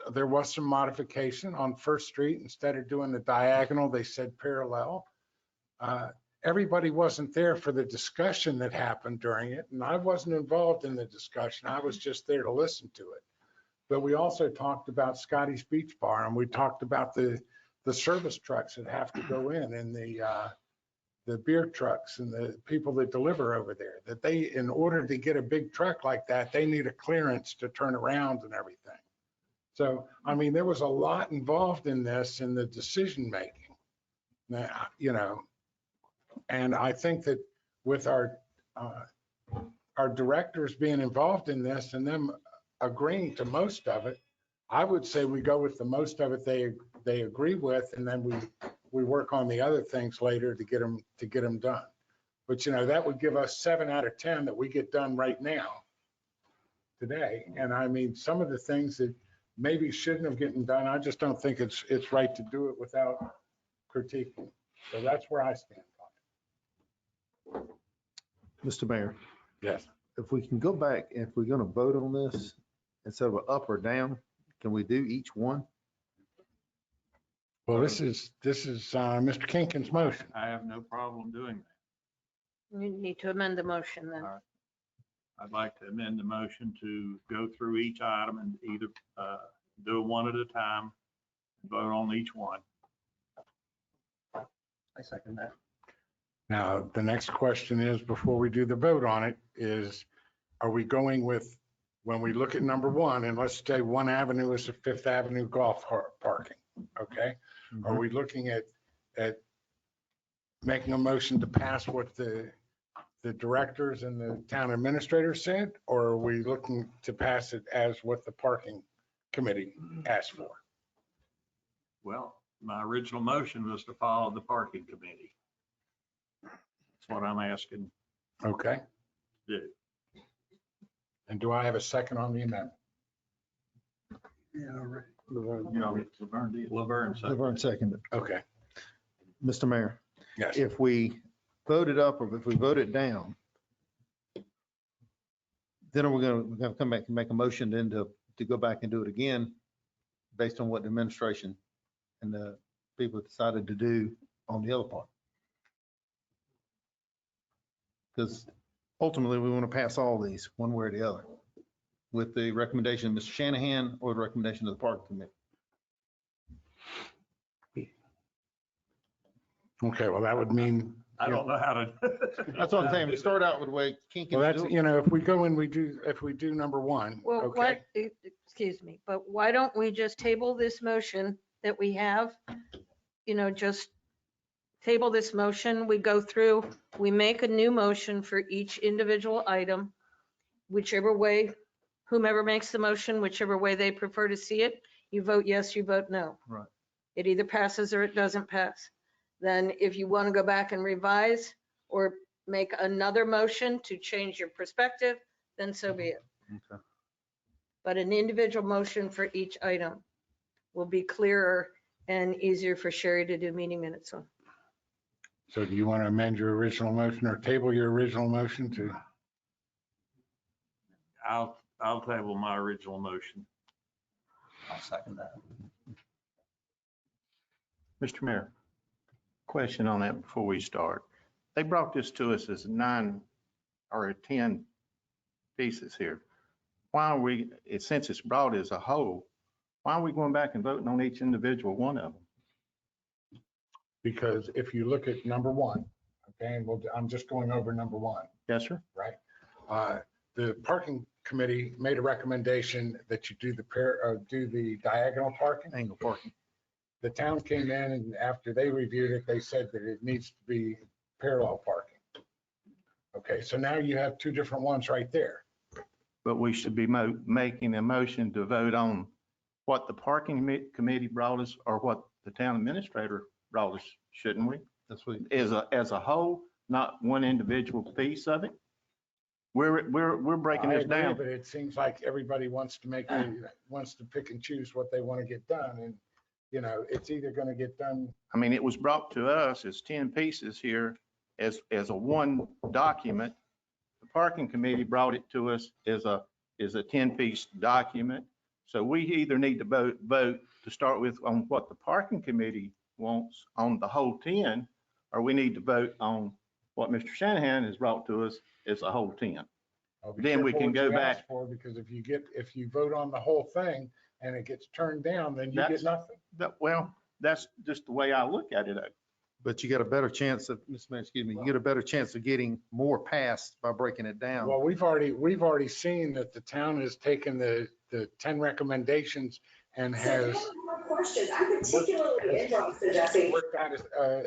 some modification on First Street. Instead of doing the diagonal, they said parallel. Everybody wasn't there for the discussion that happened during it, and I wasn't involved in the discussion. I was just there to listen to it. But we also talked about Scotty's Beach Bar, and we talked about the service trucks that have to go in, and the beer trucks and the people that deliver over there, that they, in order to get a big truck like that, they need a clearance to turn around and everything. So, I mean, there was a lot involved in this, in the decision making. Now, you know, and I think that with our directors being involved in this and them agreeing to most of it, I would say we go with the most of it they agree with, and then we work on the other things later to get them done. But, you know, that would give us 7 out of 10 that we get done right now, today. And I mean, some of the things that maybe shouldn't have gotten done, I just don't think it's right to do it without critiquing. So that's where I stand on it. Mr. Mayor, Yes. if we can go back, if we're going to vote on this, instead of an up or down, can we do each one? Well, this is Mr. Kinkin's motion. I have no problem doing that. You need to amend the motion then. All right. I'd like to amend the motion to go through each item and either do it one at a time, vote on each one. I second that. Now, the next question is, before we do the vote on it, is, are we going with, when we look at number 1, and let's say 1 avenue is the 5th Avenue golf cart parking, okay? Are we looking at making a motion to pass what the directors and the town administrator said, or are we looking to pass it as what the parking committee asked for? Well, my original motion was to follow the parking committee. That's what I'm asking Okay. to do. And do I have a second on the amendment? Laverne second. Laverne seconded. Okay. Mr. Mayor, Yes. if we vote it up or if we vote it down, then we're going to come back and make a motion then to go back and do it again based on what the administration and the people decided to do on the other part. Because ultimately, we want to pass all these one way or the other with the recommendation of Mr. Shanahan or the recommendation of the park committee. Okay, well, that would mean, I don't know how to. That's what I'm saying. We start out with the way Kinkin. well, that's, you know, if we go and if we do number 1, Well, okay. excuse me, but why don't we just table this motion that we have, just table this motion, we go through, we make a new motion for each individual item, whichever way, whomever makes the motion, whichever way they prefer to see it, you vote yes, you vote no. Right. It either passes or it doesn't pass. Then if you want to go back and revise or make another motion to change your perspective, then so be it. Okay. But an individual motion for each item will be clearer and easier for Sherry to do meeting minutes on. So do you want to amend your original motion or table your original motion to? I'll table my original motion. I'll second that. Mr. Mayor, question on that before we start. They brought this to us as 9 or 10 pieces here. Why are we, since it's brought as a whole, why are we going back and voting on each individual one of them? Because if you look at number one, okay, and I'm just going over number one, Yes, sir. right? The parking committee made a recommendation that you do the diagonal parking. Angle parking. The town came in and after they reviewed it, they said that it needs to be parallel parking. Okay, so now you have two different ones right there. But we should be making a motion to vote on what the parking committee brought us or what the town administrator brought us, shouldn't we? That's what, As a whole, not one individual piece of it. We're breaking I this agree, down. but it seems like everybody wants to pick and choose what they want to get done. And, it's either going to get done. I mean, it was brought to us as 10 pieces here as a one document. The parking committee brought it to us as a 10-piece document. So we either need to vote to start with on what the parking committee wants on the whole 10, or we need to vote on what Mr. Shanahan has brought to us as a whole 10. I'll be Then we careful can what go you ask back. for, because if you vote on the whole thing and it gets turned down, then you get That's- nothing. Well, that's just the way I look at it. but you got a better chance of, Mr. Mayor, excuse me, you get a better chance of getting more passed by breaking it down. Well, we've already seen that the town has taken the 10 recommendations and has worked out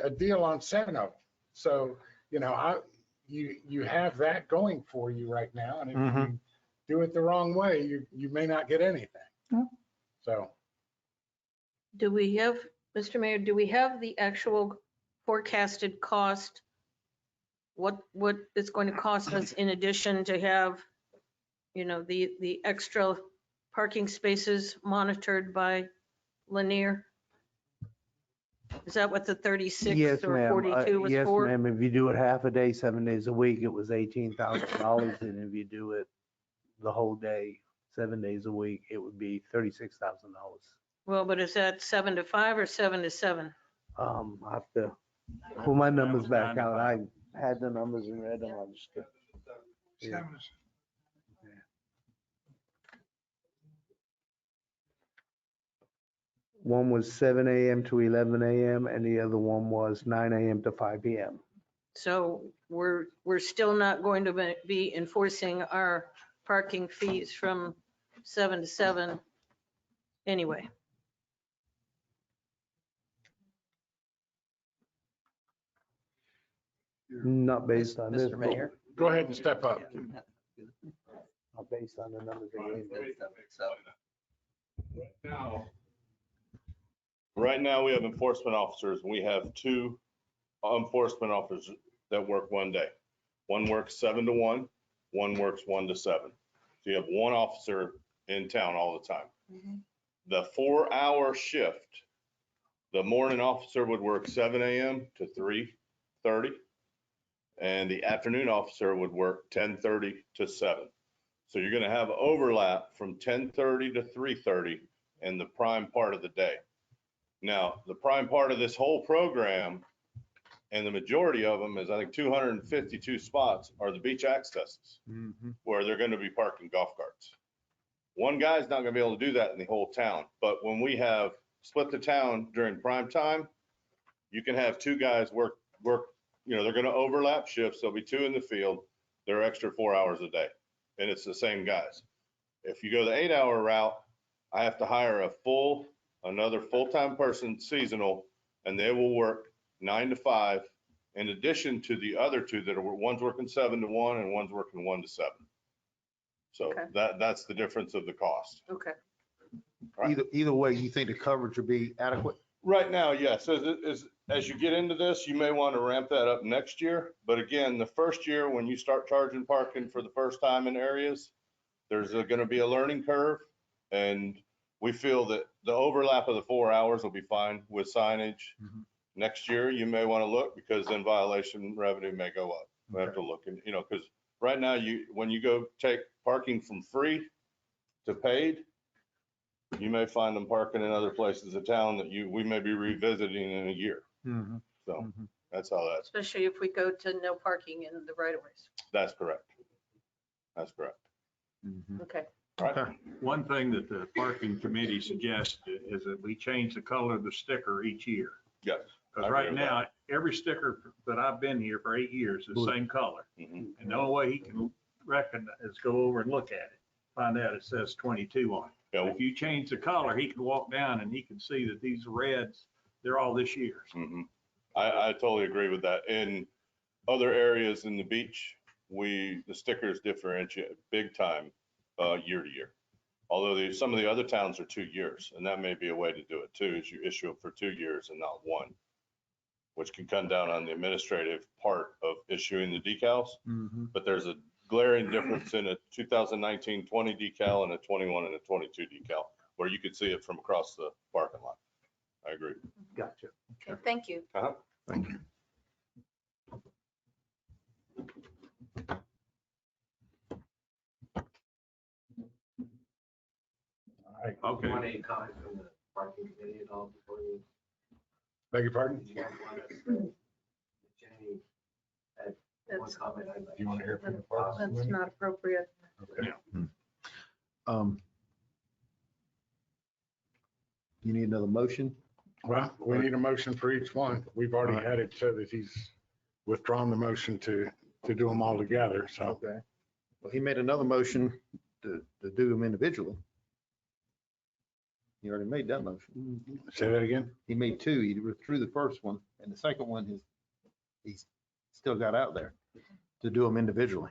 a deal on 7 of them. So, you have that going for you right now. And if you do it the wrong way, you may not get anything. So. Do we have, Mr. Mayor, do we have the actual forecasted cost? What it's going to cost us in addition to have, the extra parking spaces monitored by Lanier? Is that what the 36 Yes, or ma'am. 42 was Yes, for? ma'am. If you do it half a day, 7 days a week, it was $18,000. And if you do it the whole day, 7 days a week, it would be $36,000. Well, but is that 7 to 5 or 7 to 7? I have to pull my numbers was back 9 to out. 5. I had the numbers and read them. I just. Yeah. One was 7 a.m. to 11 a.m. and the other one was 9 a.m. to 5 p.m. So we're still not going to be enforcing our parking fees from 7 to 7 anyway. Not based on this. Mr. Mayor? Go ahead and step up. Not based on the numbers. I gave you. So, Right now, we have enforcement officers. We have 2 enforcement officers that work one day. One works 7 to 1, one works 1 to 7. So you have one officer in town all the time. The 4-hour shift, the morning officer would work 7 a.m. to 3:30, and the afternoon officer would work 10:30 to 7. So you're going to have overlap from 10:30 to 3:30 in the prime part of the day. Now, the prime part of this whole program, and the majority of them is, I think, 252 spots are the beach accesses, where they're going to be parking golf carts. One guy's not going to be able to do that in the whole town. But when we have split the town during prime time, you can have 2 guys work, they're going to overlap shifts. There'll be 2 in the field. They're extra 4 hours a day. And it's the same guys. If you go the 8-hour route, I have to hire a full another full-time person, seasonal, and they will work 9 to 5 in addition to the other two that are, one's working 7 to 1 and one's working 1 to 7. So Okay. that's the difference of the cost. Okay. Either way, you think the coverage would be adequate? Right now, yes. As you get into this, you may want to ramp that up next year. But again, the first year, when you start charging parking for the first time in areas, there's going to be a learning curve. And we feel that the overlap of the 4 hours will be fine with signage. Mhm. Next year, you may want to look because then violation revenue may go up. We have to look and, because right now when you go take parking from free to paid, you may find them parking in other places of town that we may be revisiting in a year. Mhm. So Mhm. that's how that's, Especially if we go to no parking in the right of ways. that's correct. That's correct. Mhm. Okay. Okay. One thing that the parking committee suggested is that we change the color of the sticker each year. Yes. Because right now, every sticker that I've been here for 8 years is the same color. Mhm. And the only way he can recognize is go over and look at it, find out it says 22 on it. Yeah. If you change the color, he can walk down and he can see that these reds, they're all this year's. Mhm. I totally agree with that. In other areas in the beach, the stickers differentiate big time year to year. Although some of the other towns are 2 years, and that may be a way to do it too, is you issue them for 2 years and not 1, which can come down on the administrative part of issuing the decals. Mhm. But there's a glaring difference in a 2019-20 decal and a 21 and a 22 decal, where you could see it from across the parking lot. I agree. Gotcha. Okay, thank you. Thank you. Okay. Want any comments from the parking committee at all before you? Beg your pardon? Did you guys want us to? Jenny had one That's, comment. Do you want to hear from the parks? that's not appropriate. Okay. You need another motion? Well, we need a motion for each one. We've already had it so that he's withdrawn the motion to do them all together, so. Okay. Well, he made another motion to do them individually. He already made that motion. Say that again? He made 2. He withdrew the first one, and the second one he's still got out there to do them individually.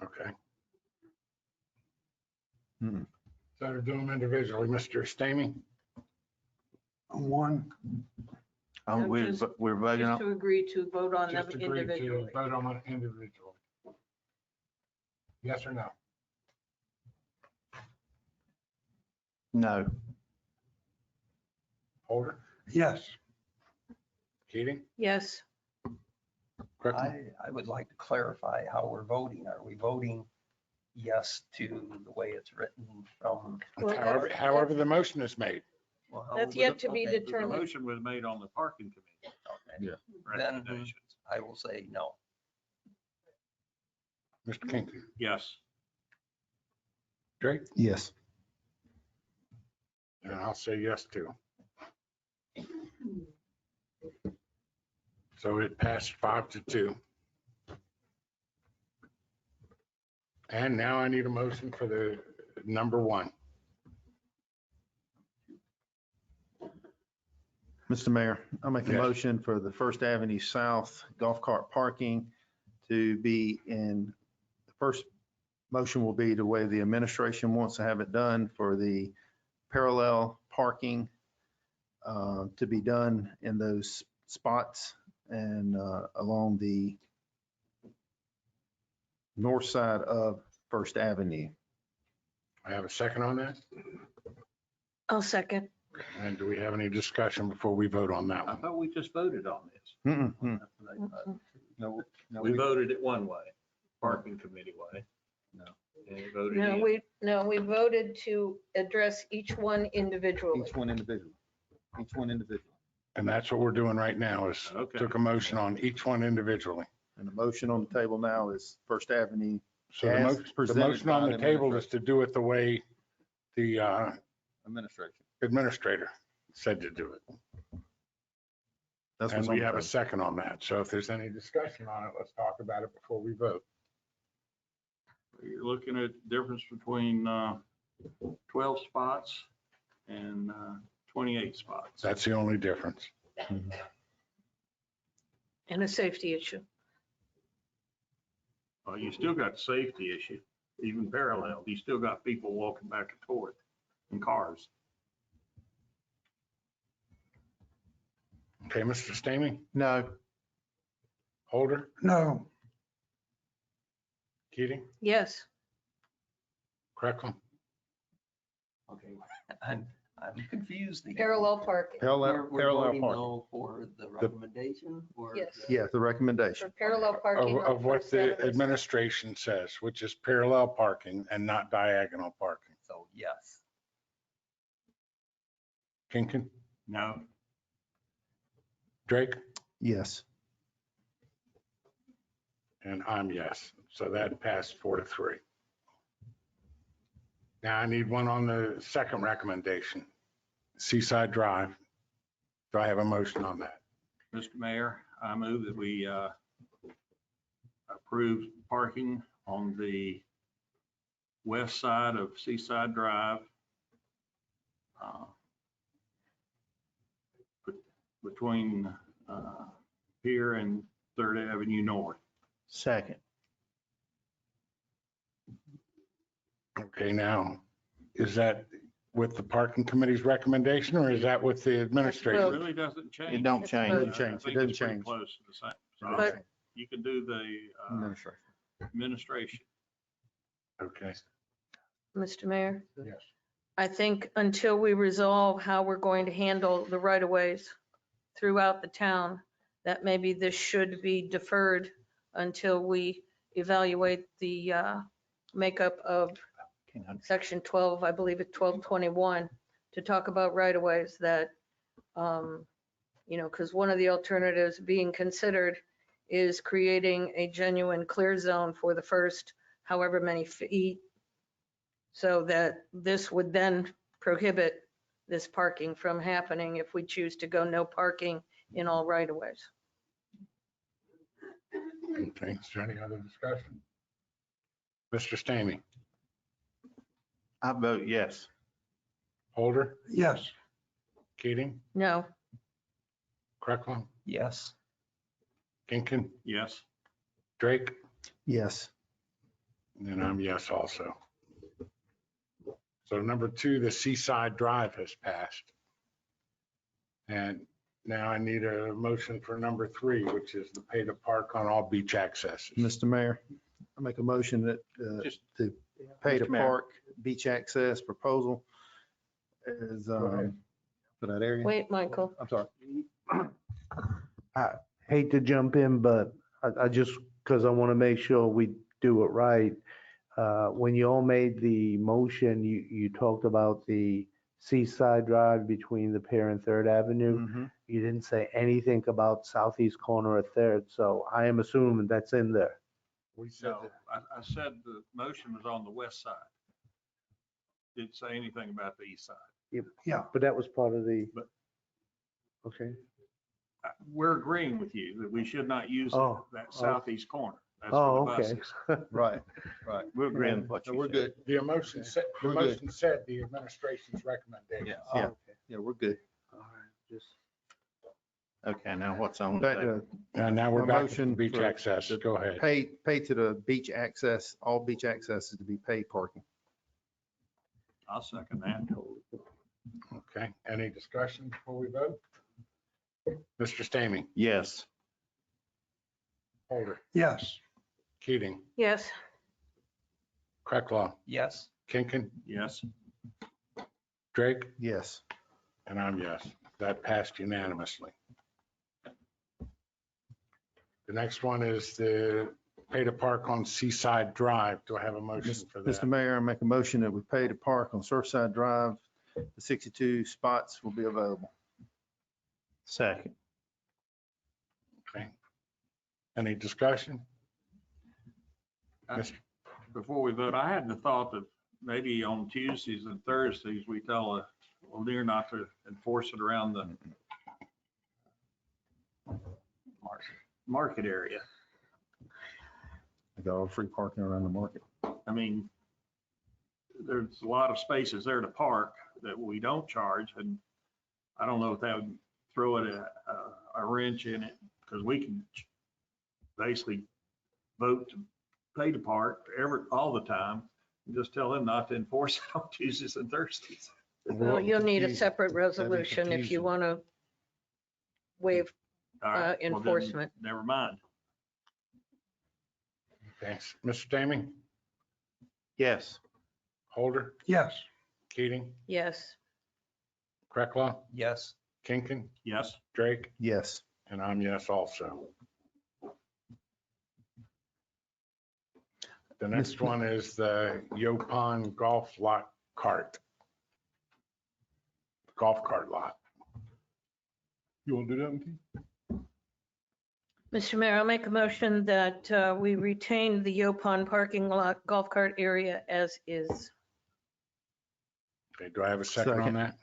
Okay. Hmm. So to do them individually, Mr. Stamey? No, We're voting Just to agree to vote on them Just agree to individually. vote on them individually. Yes or no? No. Holder? Yes. Keating? Yes. Crichton? I would like to clarify how we're voting. Are we voting yes to the way it's written from? Well, However the motion is made. well, how That's would yet it- to be okay, The determined. motion was made on the parking committee okay. Yeah. recommendations. I will say no. Mr. King? Yes. Drake? Yes. And I'll say yes too. So it passed 5-2. And now I need a motion for the number 1. Mr. Mayor, I'll make a Yes. motion for the First Avenue South golf cart parking to be in, the first motion will be the way the administration wants to have it done for the parallel parking to be done in those spots and along the north side of First Avenue. I have a second on that. I'll second. And do we have any discussion before we vote on that I one? thought we just voted on this. Mm-mm. No, We voted it one way, parking committee way. No. And it voted No, in. we voted to address each one individually. Each one individually. Each one individually. And that's what we're doing right now is Okay. took a motion on each one individually. And the motion on the table now is First Avenue. So the As the presented motion on by the the table is to do it the way the Administration. administrator said to do it. That's And what's we on the have a table. second on that. So if there's any discussion on it, let's talk about it before we vote. You're looking at difference between 12 spots and 28 spots. That's the only difference. And a safety issue. Well, you still got the safety issue, even parallel. You still got people walking back and forth in cars. Okay, Mr. Stamey, No. Holder, No. Keating, Yes. Kreckler, Okay, I'm confused. again. Parallel parking. We're Parallel voting parking. no for the recommendation or? Yes. Yeah, the recommendation. For parallel parking. on of what First the Avenue. administration says, which is parallel parking and not diagonal parking. So yes. Kinkin, No, Drake, Yes. and I'm yes. So that passed 4-3. Now I need one on the second recommendation, Seaside Drive. Do I have a motion on that? Mr. Mayor, I move that we approve parking on the west side of Seaside Drive between here and Third Avenue North. Second. Okay, now, is that with the parking committee's recommendation or is that with the It administration? really doesn't change. It don't It's change. both. Doesn't change. I It think doesn't it's pretty change. close to the same. So But- you can do the Administration. administration. Okay, Mr. Mayor, yes. I think until we resolve how we're going to handle the right of ways throughout the town, that maybe this should be deferred until we evaluate the makeup of section 12, I believe it's 1221, to talk about right of ways that, because one of the alternatives being considered is creating a genuine clear zone for the first however many feet, so that this would then prohibit this parking from happening if we choose to go no parking in all right of ways. Okay, is there any other discussion? Mr. Stamey, I vote yes. Holder, Yes. Keating, No, Kreckler, Yes. Kinkin, Yes. Drake, Yes. and I'm yes also. So number 2, the Seaside Drive has passed. And now I need a motion for number 3, which is the pay to park on all beach accesses. Mr. Mayor, I make a motion that Just- to pay to Mr. Mayor. park beach access proposal is ahead. for that area. wait, Michael. I'm sorry. I hate to jump in, but I just, because I want to make sure we do it right. When you all made the motion, you talked about the Seaside Drive between the Pear and Third Avenue. Mhm. You didn't say anything about southeast corner of Third, so I am assuming that's in there. We said No, I said the motion was on the west side. Didn't say anything about the east side. Yeah. But that was part of the, But- okay. We're agreeing with you that we should not use Oh, that oh. southeast corner. That's Oh, for the okay. buses. Right, right. We're agreeing with what So you we're said. good. the motion said, the We're good. motion said the administration's recommendation. Yeah. Oh, Yeah. okay. Yeah, we're good. All right, just. Okay, now what's on Back the to And now we're A back to motion the beach for- access. Go ahead. pay to the beach access, all beach access is to be paid parking. I'll second that. Okay, any discussion before we vote? Mr. Stamey, yes. Holder, Yes. Keating, Yes, Kreckler, Yes. Kinkin, Yes. Drake, Yes. and I'm yes. That passed unanimously. The next one is the pay to park on Seaside Drive. Do I have a motion for Mr. that? Mayor, I make a motion that we pay to park on Surfside Drive. The 62 spots will be available. Second. Okay. Any discussion? Before we vote, I had the thought that maybe on Tuesdays and Thursdays, we tell a Lanier not to enforce it around the market area. I got all free parking around the market. I mean, there's a lot of spaces there to park. that we don't charge, and I don't know if that would throw it a wrench in it, because we can basically vote to pay to park all the time. And just tell them not to enforce it on Tuesdays and Thursdays. Well, you'll need a Confusing. separate That'd be resolution if you confusing. want to waive All right, well, then, enforcement. never mind. Thanks. Mr. Stamey, Yes. Holder, Yes. Keating, Yes. Craiglaw, Yes. Kinkin, Yes, Drake, Yes. and I'm yes also. The next one is the Yopon Golf Lot Cart. Golf cart lot. You want to do that, Keith? Mr. Mayor, I'll make a motion that we retain the Yopon parking lot golf cart area as is. Okay, do I have a second on Second. that?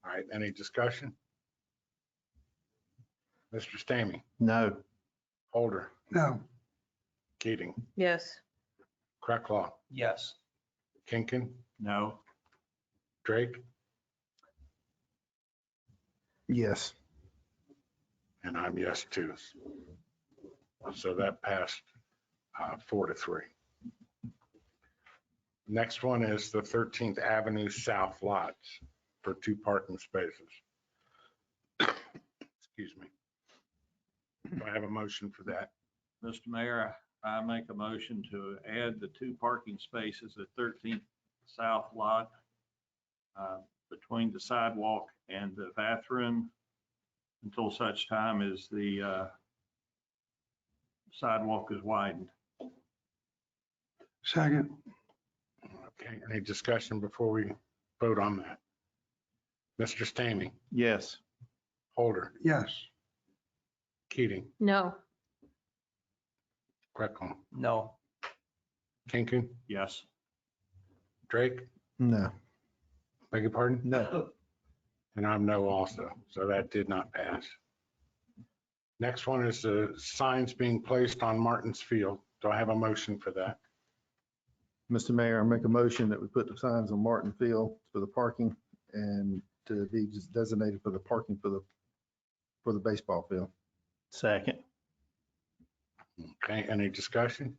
All right, any discussion? Mr. Stamey, No. Holder, No. Keating, Yes. Craiglaw, Yes. Kinkin, no, Drake, Yes. and I'm yes too. So that passed 4-3. Next one is the 13th Avenue South lots for 2 parking spaces. Excuse me. Do I have a motion for that? Mr. Mayor, I make a motion to add the 2 parking spaces at 13th South Lot between the sidewalk and the bathroom until such time as the sidewalk is widened. Second. Okay, any discussion before we vote on that? Mr. Stamey, Yes. Holder, Yes. Keating, No. Craiglaw, No. Kinkin, Yes, Drake, No. beg your pardon? No. And I'm no also, so that did not pass. Next one is the signs being placed on Martin's Field. Do I have a motion for that? Mr. Mayor, I make a motion that we put the signs on Martin Field for the parking and to be just designated for the parking for the baseball field. Second. Okay, any discussion?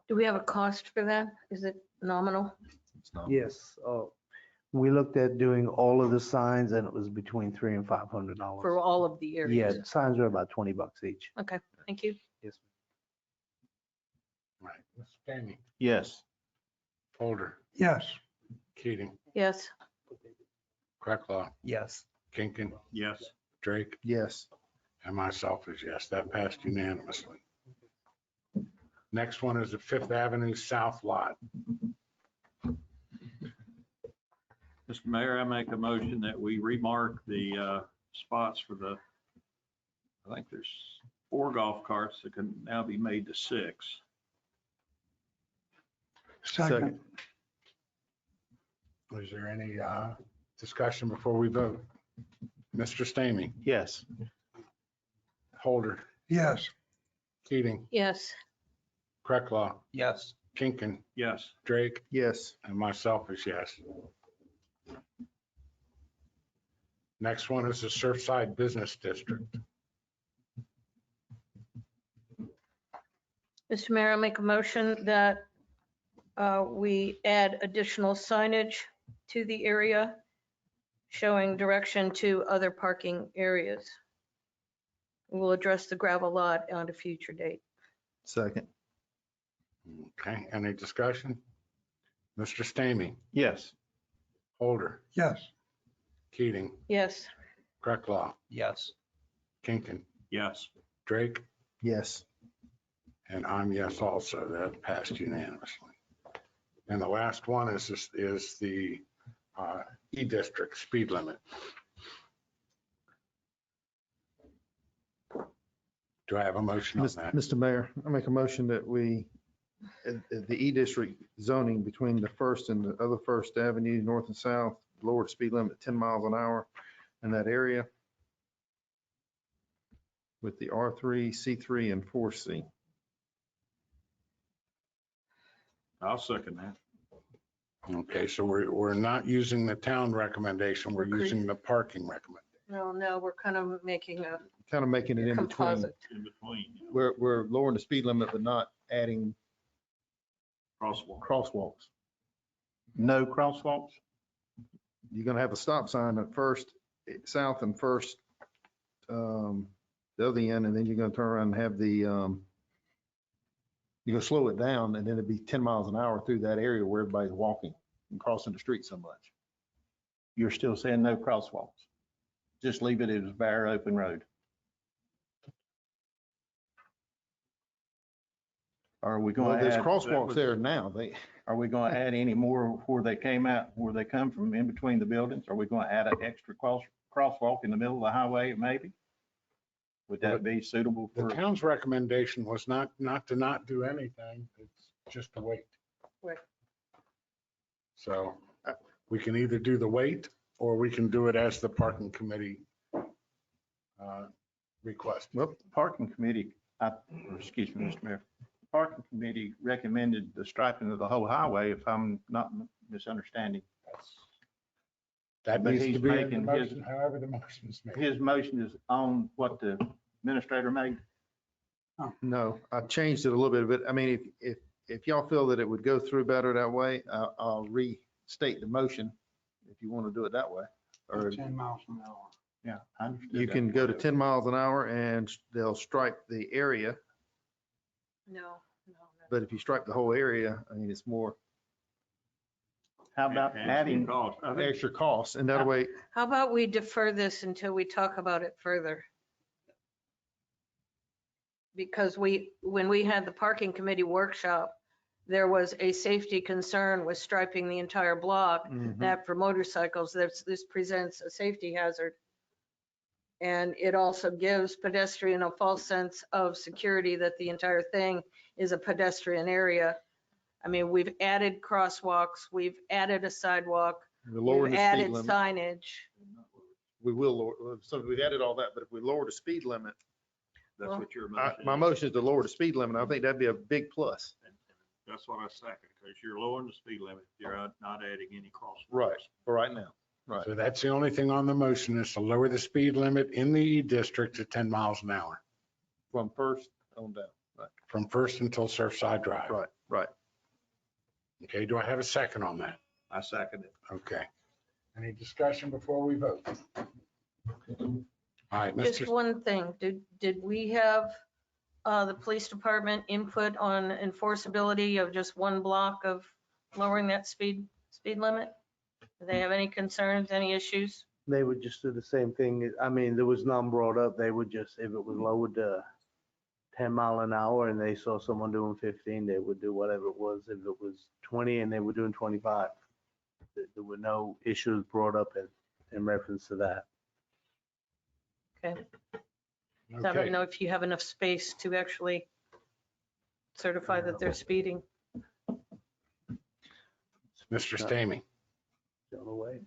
Do we have a cost for that? Is it nominal? Yes, we looked at doing all of the signs and it was between $300 and $500. For all of the Yeah, areas? the signs are about $20 each. Okay, thank you. Yes. Right, Mr. Stamey, Yes. Holder, Yes. Keating, Yes. Craiglaw, Yes. Kinkin, yes, Drake, Yes. and myself is yes. That passed unanimously. Next one is the Fifth Avenue South Lot. Mr. Mayor, I make a motion that we remark the spots for the, I think there's 4 golf carts that can now be made to 6. Second. Is there any discussion before we vote? Mr. Stamey, Yes. Holder, Yes. Keating, Yes. Craiglaw, Yes. Kinkin, Yes, Drake, Yes. and myself is yes. Next one is the Surfside Business District. Mr. Mayor, I make a motion that we add additional signage to the area showing direction to other parking areas. We'll address the gravel lot on a future date. Second. Okay, any discussion? Mr. Stamey, Yes. Holder, Yes. Keating, Yes. Craiglaw, Yes. Kinkin, yes, Drake, Yes. and I'm yes also. That passed unanimously. And the last one is the E-District speed limit. Do I have a motion on that? Mr. Mayor, I make a motion that we, the E-District zoning between the First and the other First Avenue, north and south, lower the speed limit 10 miles an hour in that area with the R3, C3, and 4C. I'll second that. Okay, so we're not using the town recommendation, we're We're cre- using the parking recommendation. No, we're kind of making a Kind of making it in between. composite. In between, We're lowering the speed limit, but not adding crosswalk. crosswalks. No crosswalks? You're gonna have a stop sign at first, south and first, the other end, and then you're gonna turn around and have you're gonna slow it down, and then it'd be 10 miles an hour through that area where everybody's walking and crossing the street so much. You're still saying no crosswalks? Just leave it as bare open road? Are we Well, going to there's add, crosswalks there now. are we going to add any more where they came out, where they come from in between the buildings? Are we going to add an extra crosswalk in the middle of the highway maybe? Would that be suitable The for? town's recommendation was not to not do anything, it's just to wait. Right. So we can either do the wait, or we can do it as the parking committee request. Well, the parking committee, excuse me, Mr. Mayor, the parking committee recommended the striping of the whole highway, if I'm not misunderstanding. That But needs he's to be in the making his- motion, however the motion is made. His motion is on what the administrator made. No, I changed it a little bit, but I mean, if y'all feel that it would go through better that way, I'll restate the motion if you want to do it that way. Or 10 miles an hour. Yeah, I understood you that. can go to 10 miles an hour and they'll stripe the area, No. but if you stripe the whole area, I mean, it's more How about adding, Cost. I think extra costs, and that way, How about we defer this until we talk about it further? Because when we had the parking committee workshop, there was a safety concern with striping the entire block, Mhm. that for motorcycles, this presents a safety hazard. And it also gives pedestrian a false sense of security that the entire thing is a pedestrian area. I mean, we've added crosswalks, we've added a sidewalk, we're lowering we've the speed added limit. signage. We will lower, so we've added all that, but if we lower the speed limit, that's Well, what your motion is. my motion is to lower the speed limit. I think that'd be a big plus. That's what I second, because you're lowering the speed limit. You're not adding any crosswalks. Right, for right now. Right. So that's the only thing on the motion, is to lower the speed limit in the E district to 10 miles an hour From first on down. Right, from First until Surfside Drive. right. Okay, do I have a second on that? I second it. Okay. Any discussion before we vote? All right, Just Mr. one thing, did we have the police department input on enforceability of just one block of lowering that speed limit? Do they have any concerns, any issues? They would just do the same thing. I mean, there was none brought up. They would just, if it was lowered to 10 mile an hour and they saw someone doing 15, they would do whatever it was. If it was 20 and they were doing 25, there were no issues brought up in reference to that. Okay. So I Okay. don't know if you have enough space to actually certify that they're speeding. Mr. Stamey. Don't away.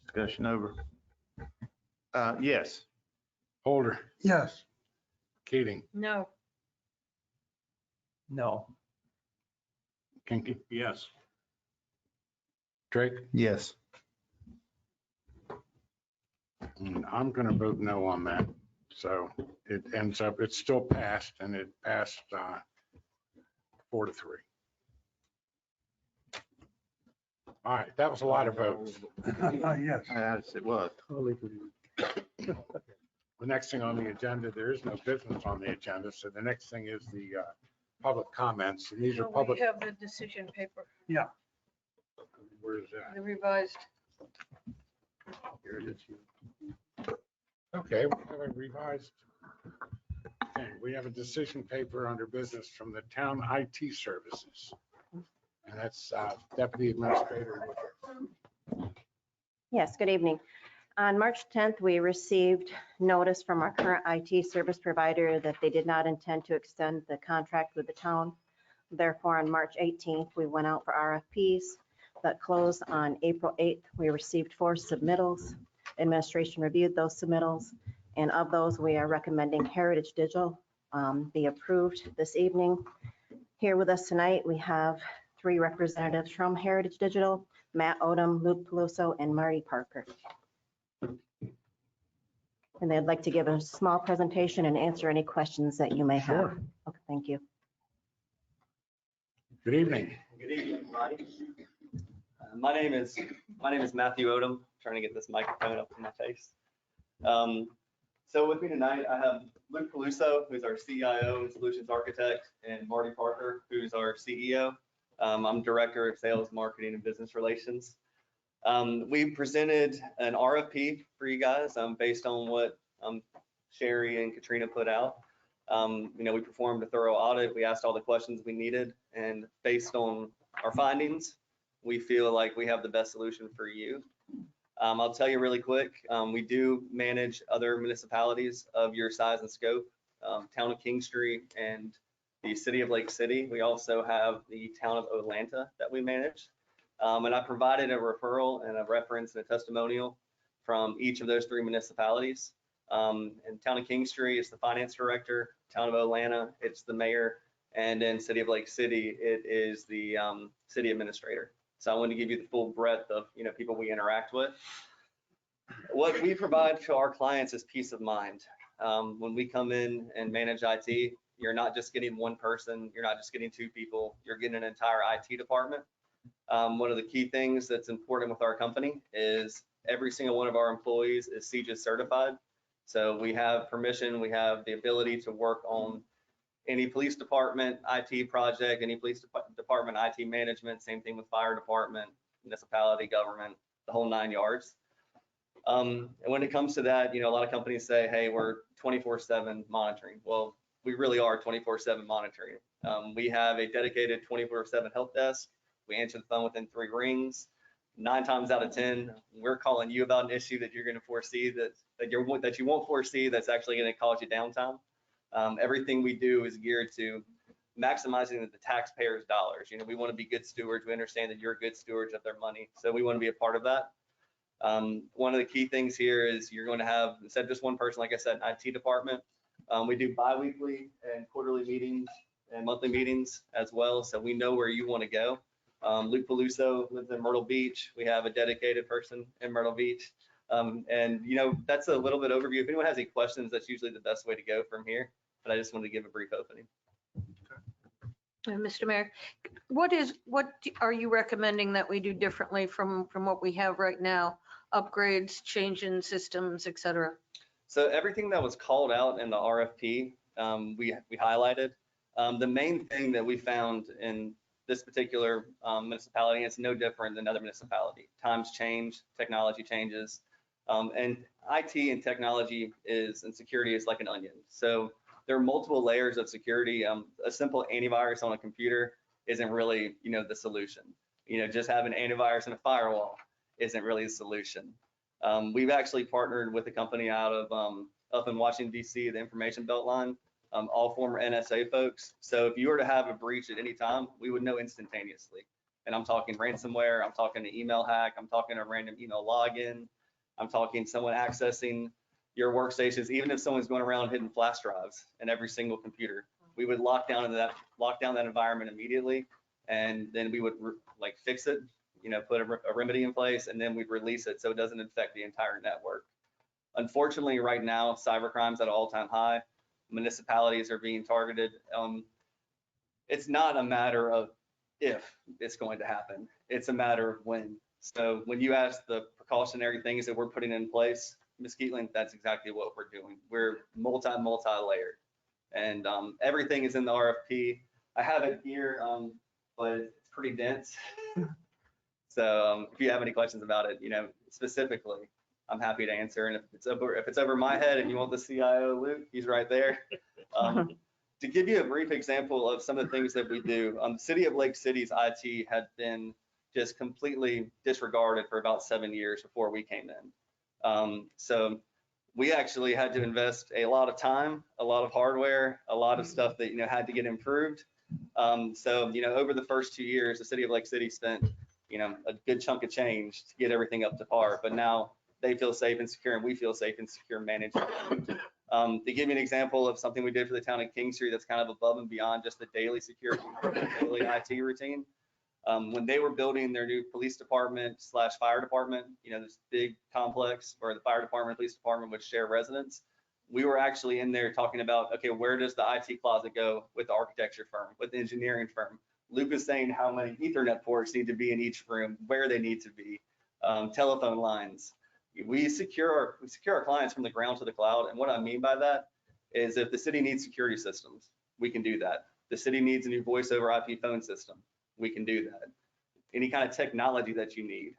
discussion over? Yes. Holder. Yes. Keating. No. No. Kinky. Yes. Drake. Yes. And I'm going to vote no on that. So it ends up, it's still passed, and it passed 4-3. All right, that was a lot of votes. Yes. Yes, it was. Totally agree. The next thing on the agenda, there is no business on the agenda. So the next thing is the public comments. And these are We public. have the decision paper, Where is that? the revised. Here it is. Okay, we have a revised. Okay, we have a decision paper under business from the town IT services. And that's Deputy Administrator Woodruff. Yes, good evening. On March 10th, we received notice from our current IT service provider that they did not intend to extend the contract with the town. Therefore, on March 18th, we went out for RFPs that closed on April 8th. We received 4 submittals. Administration reviewed those submittals, and of those, we are recommending Heritage Digital be approved this evening. Here with us tonight, we have 3 representatives from Heritage Digital, Matt Odom, Luke Peluso, and Marty Parker. And they'd like to give a small presentation and answer any questions that you may have. Sure. Okay, thank you. Good evening. Good evening, everybody. My name is Matthew Odom. Trying to get this microphone up to my face. So with me tonight, I have Luke Peluso, who's our CIO and Solutions Architect, and Marty Parker, who's our CEO. I'm Director of Sales, Marketing, and Business Relations. We presented an RFP for you guys based on what Sherry and Katrina put out. We performed a thorough audit. We asked all the questions we needed, and based on our findings, we feel like we have the best solution for you. I'll tell you really quick, we do manage other municipalities of your size and scope, Town of Kingstree and the City of Lake City. We also have the Town of Atlanta that we manage. And I provided a referral and a reference and a testimonial from each of those 3 municipalities. In Town of Kingstree, it's the finance director. Town of Atlanta, it's the mayor. And in City of Lake City, it is the city administrator. So I wanted to give you the full breadth of people we interact with. What we provide to our clients is peace of mind. When we come in and manage IT, you're not just getting one person, you're not just getting 2 people, you're getting an entire IT department. One of the key things that's important with our company is every single one of our employees is CJIS certified. So we have permission, we have the ability to work on any police department IT project, any police department IT management, same thing with fire department, municipality, government, the whole 9 yards. And when it comes to that, a lot of companies say, hey, we're 24/7 monitoring. Well, we really are 24/7 monitoring. We have a dedicated 24/7 help desk. We answer the phone within 3 rings. 9 times out of 10, we're calling you about an issue that you're going to foresee that you won't foresee that's actually going to cause you downtime. Everything we do is geared to maximizing the taxpayers' dollars. We want to be good stewards. We understand that you're good stewards of their money, so we want to be a part of that. One of the key things here is you're going to have, instead of just one person, like I said, an IT department. We do bi-weekly and quarterly meetings and monthly meetings as well, so we know where you want to go. Luke Peluso lives in Myrtle Beach. We have a dedicated person in Myrtle Beach. And that's a little bit overview. If anyone has any questions, that's usually the best way to go from here. But I just wanted to give a brief opening. Mr. Mayor, what are you recommending that we do differently from what we have right now? Upgrades, change in systems, et cetera? So everything that was called out in the RFP, we highlighted. The main thing that we found in this particular municipality, it's no different than other municipality. Times change, technology changes, and IT and technology and security is like an onion. So there are multiple layers of security. A simple antivirus on a computer isn't really, the solution. Just having antivirus and a firewall isn't really the solution. We've actually partnered with a company out of up in Washington, D.C., the Information Beltline, all former NSA folks. So if you were to have a breach at any time, we would know instantaneously. And I'm talking ransomware, I'm talking an email hack, I'm talking a random email login, I'm talking someone accessing your workstations, even if someone's going around hitting flash drives in every single computer. We would lock down that environment immediately, and then we would fix it, put a remedy in place, and then we'd release it so it doesn't infect the entire network. Unfortunately, right now, cybercrime's at an all-time high. Municipalities are being targeted. It's not a matter of if it's going to happen, it's a matter of when. So when you ask the precautionary things that we're putting in place, Ms. Keatling, that's exactly what we're doing. We're multi-layered, and everything is in the RFP. I have it here, but it's pretty dense. So if you have any questions about it, specifically, I'm happy to answer. And if it's over my head and you want the CIO, Luke, he's right there. To give you a brief example of some of the things that we do, the City of Lake City's IT had been just completely disregarded for about 7 years before we came in. So we actually had to invest a lot of time, a lot of hardware, a lot of stuff that had to get improved. So over the first 2 years, the City of Lake City spent a good chunk of change to get everything up to par. But now they feel safe and secure, and we feel safe and secure managing. To give you an example of something we did for the Town of Kingstree that's kind of above and beyond just the daily security, daily IT routine. When they were building their new police department / fire department, this big complex where the fire department, police department would share residence, we were actually in there talking about, okay, where does the IT closet go with the architecture firm, with the engineering firm? Luke is saying how many Ethernet ports need to be in each room, where they need to be, telephone lines. We secure our clients from the ground to the cloud. And what I mean by that is if the city needs security systems, we can do that. The city needs a new voice over IP phone system, we can do that. Any kind of technology that you need,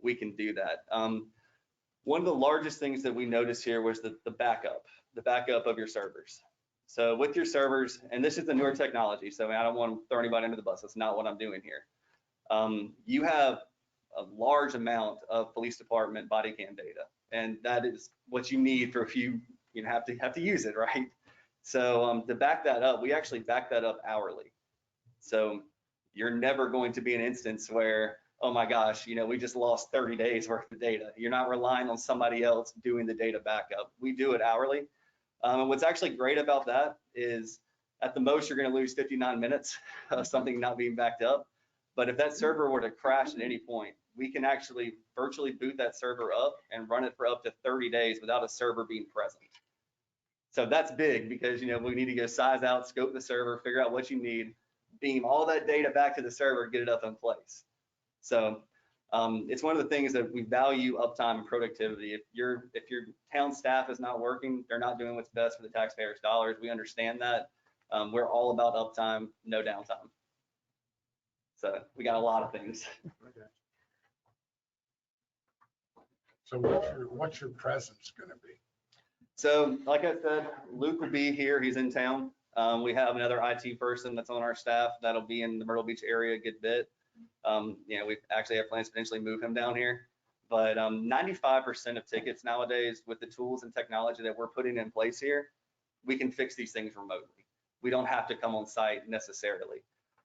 we can do that. One of the largest things that we noticed here was the backup of your servers. So with your servers, and this is the newer technology, so I don't want to throw anybody under the bus. That's not what I'm doing here. You have a large amount of police department body cam data, and that is what you need for if you have to use it, right? So to back that up, we actually back that up hourly. So you're never going to be an instance where, oh my gosh, we just lost 30 days worth of data. You're not relying on somebody else doing the data backup. We do it hourly. And what's actually great about that is at the most, you're going to lose 59 minutes of something not being backed up. But if that server were to crash at any point, we can actually virtually boot that server up and run it for up to 30 days without a server being present. So that's big because, we need to go size out, scope the server, figure out what you need, beam all that data back to the server, get it up in place. So it's one of the things that we value uptime and productivity. If your town staff is not working, they're not doing what's best for the taxpayers' dollars. We understand that. We're all about uptime, no downtime. So we got a lot of things. Okay. So what's your presence going to be? So like I said, Luke will be here. He's in town. We have another IT person that's on our staff that'll be in the Myrtle Beach area a good bit. We actually have plans to potentially move him down here. But 95% of tickets nowadays, with the tools and technology that we're putting in place here, we can fix these things remotely. We don't have to come on site necessarily.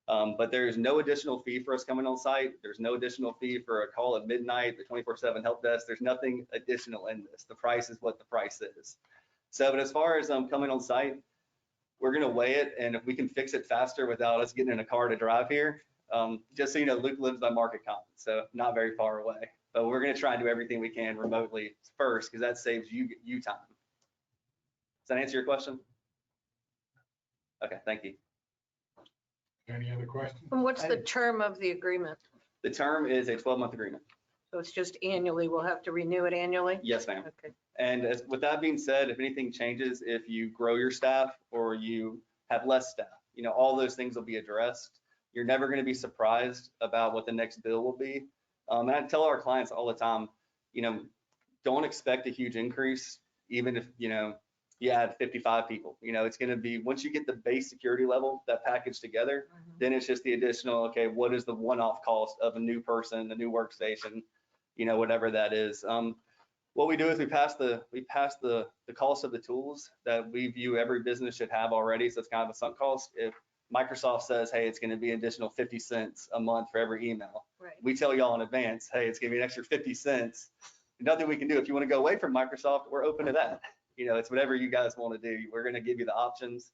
But there's no additional fee for us coming on site. There's no additional fee for a call at midnight, the 24/7 help desk. There's nothing additional in this. The price is what the price is. So, but as far as coming on site, we're going to weigh it. And if we can fix it faster without us getting in a car to drive here, just so you know, Luke lives by Market Common, so not very far away. But we're going to try and do everything we can remotely first because that saves you time. Does that answer your question? Okay, thank you. Any other questions? And what's the term of the agreement? The term is a 12-month agreement. So it's just annually, we'll have to renew it annually? Yes, ma'am. Okay. And with that being said, if anything changes, if you grow your staff or you have less staff, all those things will be addressed. You're never going to be surprised about what the next bill will be. And I tell our clients all the time, don't expect a huge increase, even if, you add 55 people. It's going to be, once you get the base security level, that package together, then it's just the additional, okay, what is the one-off cost of a new person, a new workstation, whatever that is. What we do is we pass the cost of the tools that we view every business should have already. So it's kind of a sunk cost. If Microsoft says, hey, it's going to be an additional 50 cents a month for every email. Right. We tell y'all in advance, hey, it's going to be an extra 50 cents. Nothing we can do. If you want to go away from Microsoft, we're open to that. It's whatever you guys want to do. We're going to give you the options.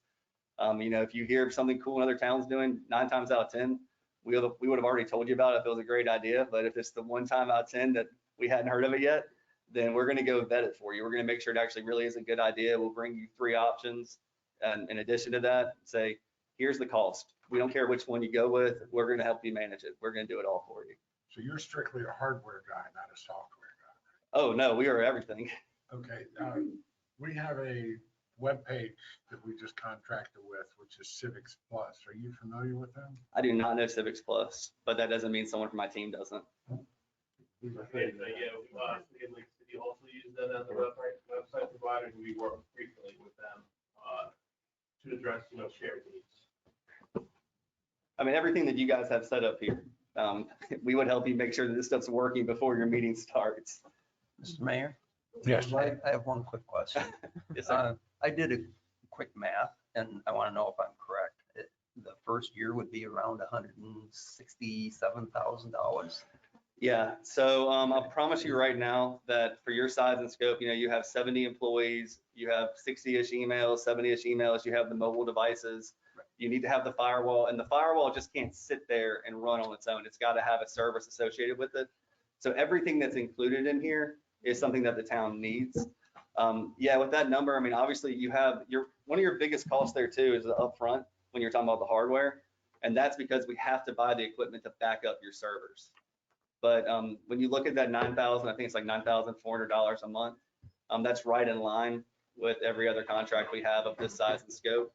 If you hear of something cool in other towns doing, 9 times out of 10, we would have already told you about it if it was a great idea. But if it's the 1 time out of 10 that we hadn't heard of it yet, then we're going to go vet it for you. We're going to make sure it actually really is a good idea. We'll bring you 3 options. And in addition to that, say, here's the cost. We don't care which one you go with. We're going to help you manage it. We're going to do it all for you. So you're strictly a hardware guy, not a software guy. Oh, no, we are everything. Okay. We have a web page that we just contracted with, which is Civics Plus. Are you familiar with them? I do not know Civics Plus, but that doesn't mean someone from my team doesn't. We also use that as a website provider, and we work frequently with them to address, shared needs. I mean, everything that you guys have set up here, we would help you make sure that this stuff's working before your meeting starts. Mr. Mayor? Yes. I have one quick question. Yes, sir. I did a quick math and I want to know if I'm correct. The first year would be around $167,000. Yeah, so I'll promise you right now that for your size and scope, you have 70 employees, you have 60-ish emails, 70-ish emails, you have the mobile devices. You need to have the firewall, and the firewall just can't sit there and run on its own. It's got to have a service associated with it. So everything that's included in here is something that the town needs. Yeah, with that number, I mean, obviously you have one of your biggest costs there too is the upfront when you're talking about the hardware. And that's because we have to buy the equipment to back up your servers. But when you look at that 9,000, I think it's like $9,400 a month. That's right in line with every other contract we have of this size and scope.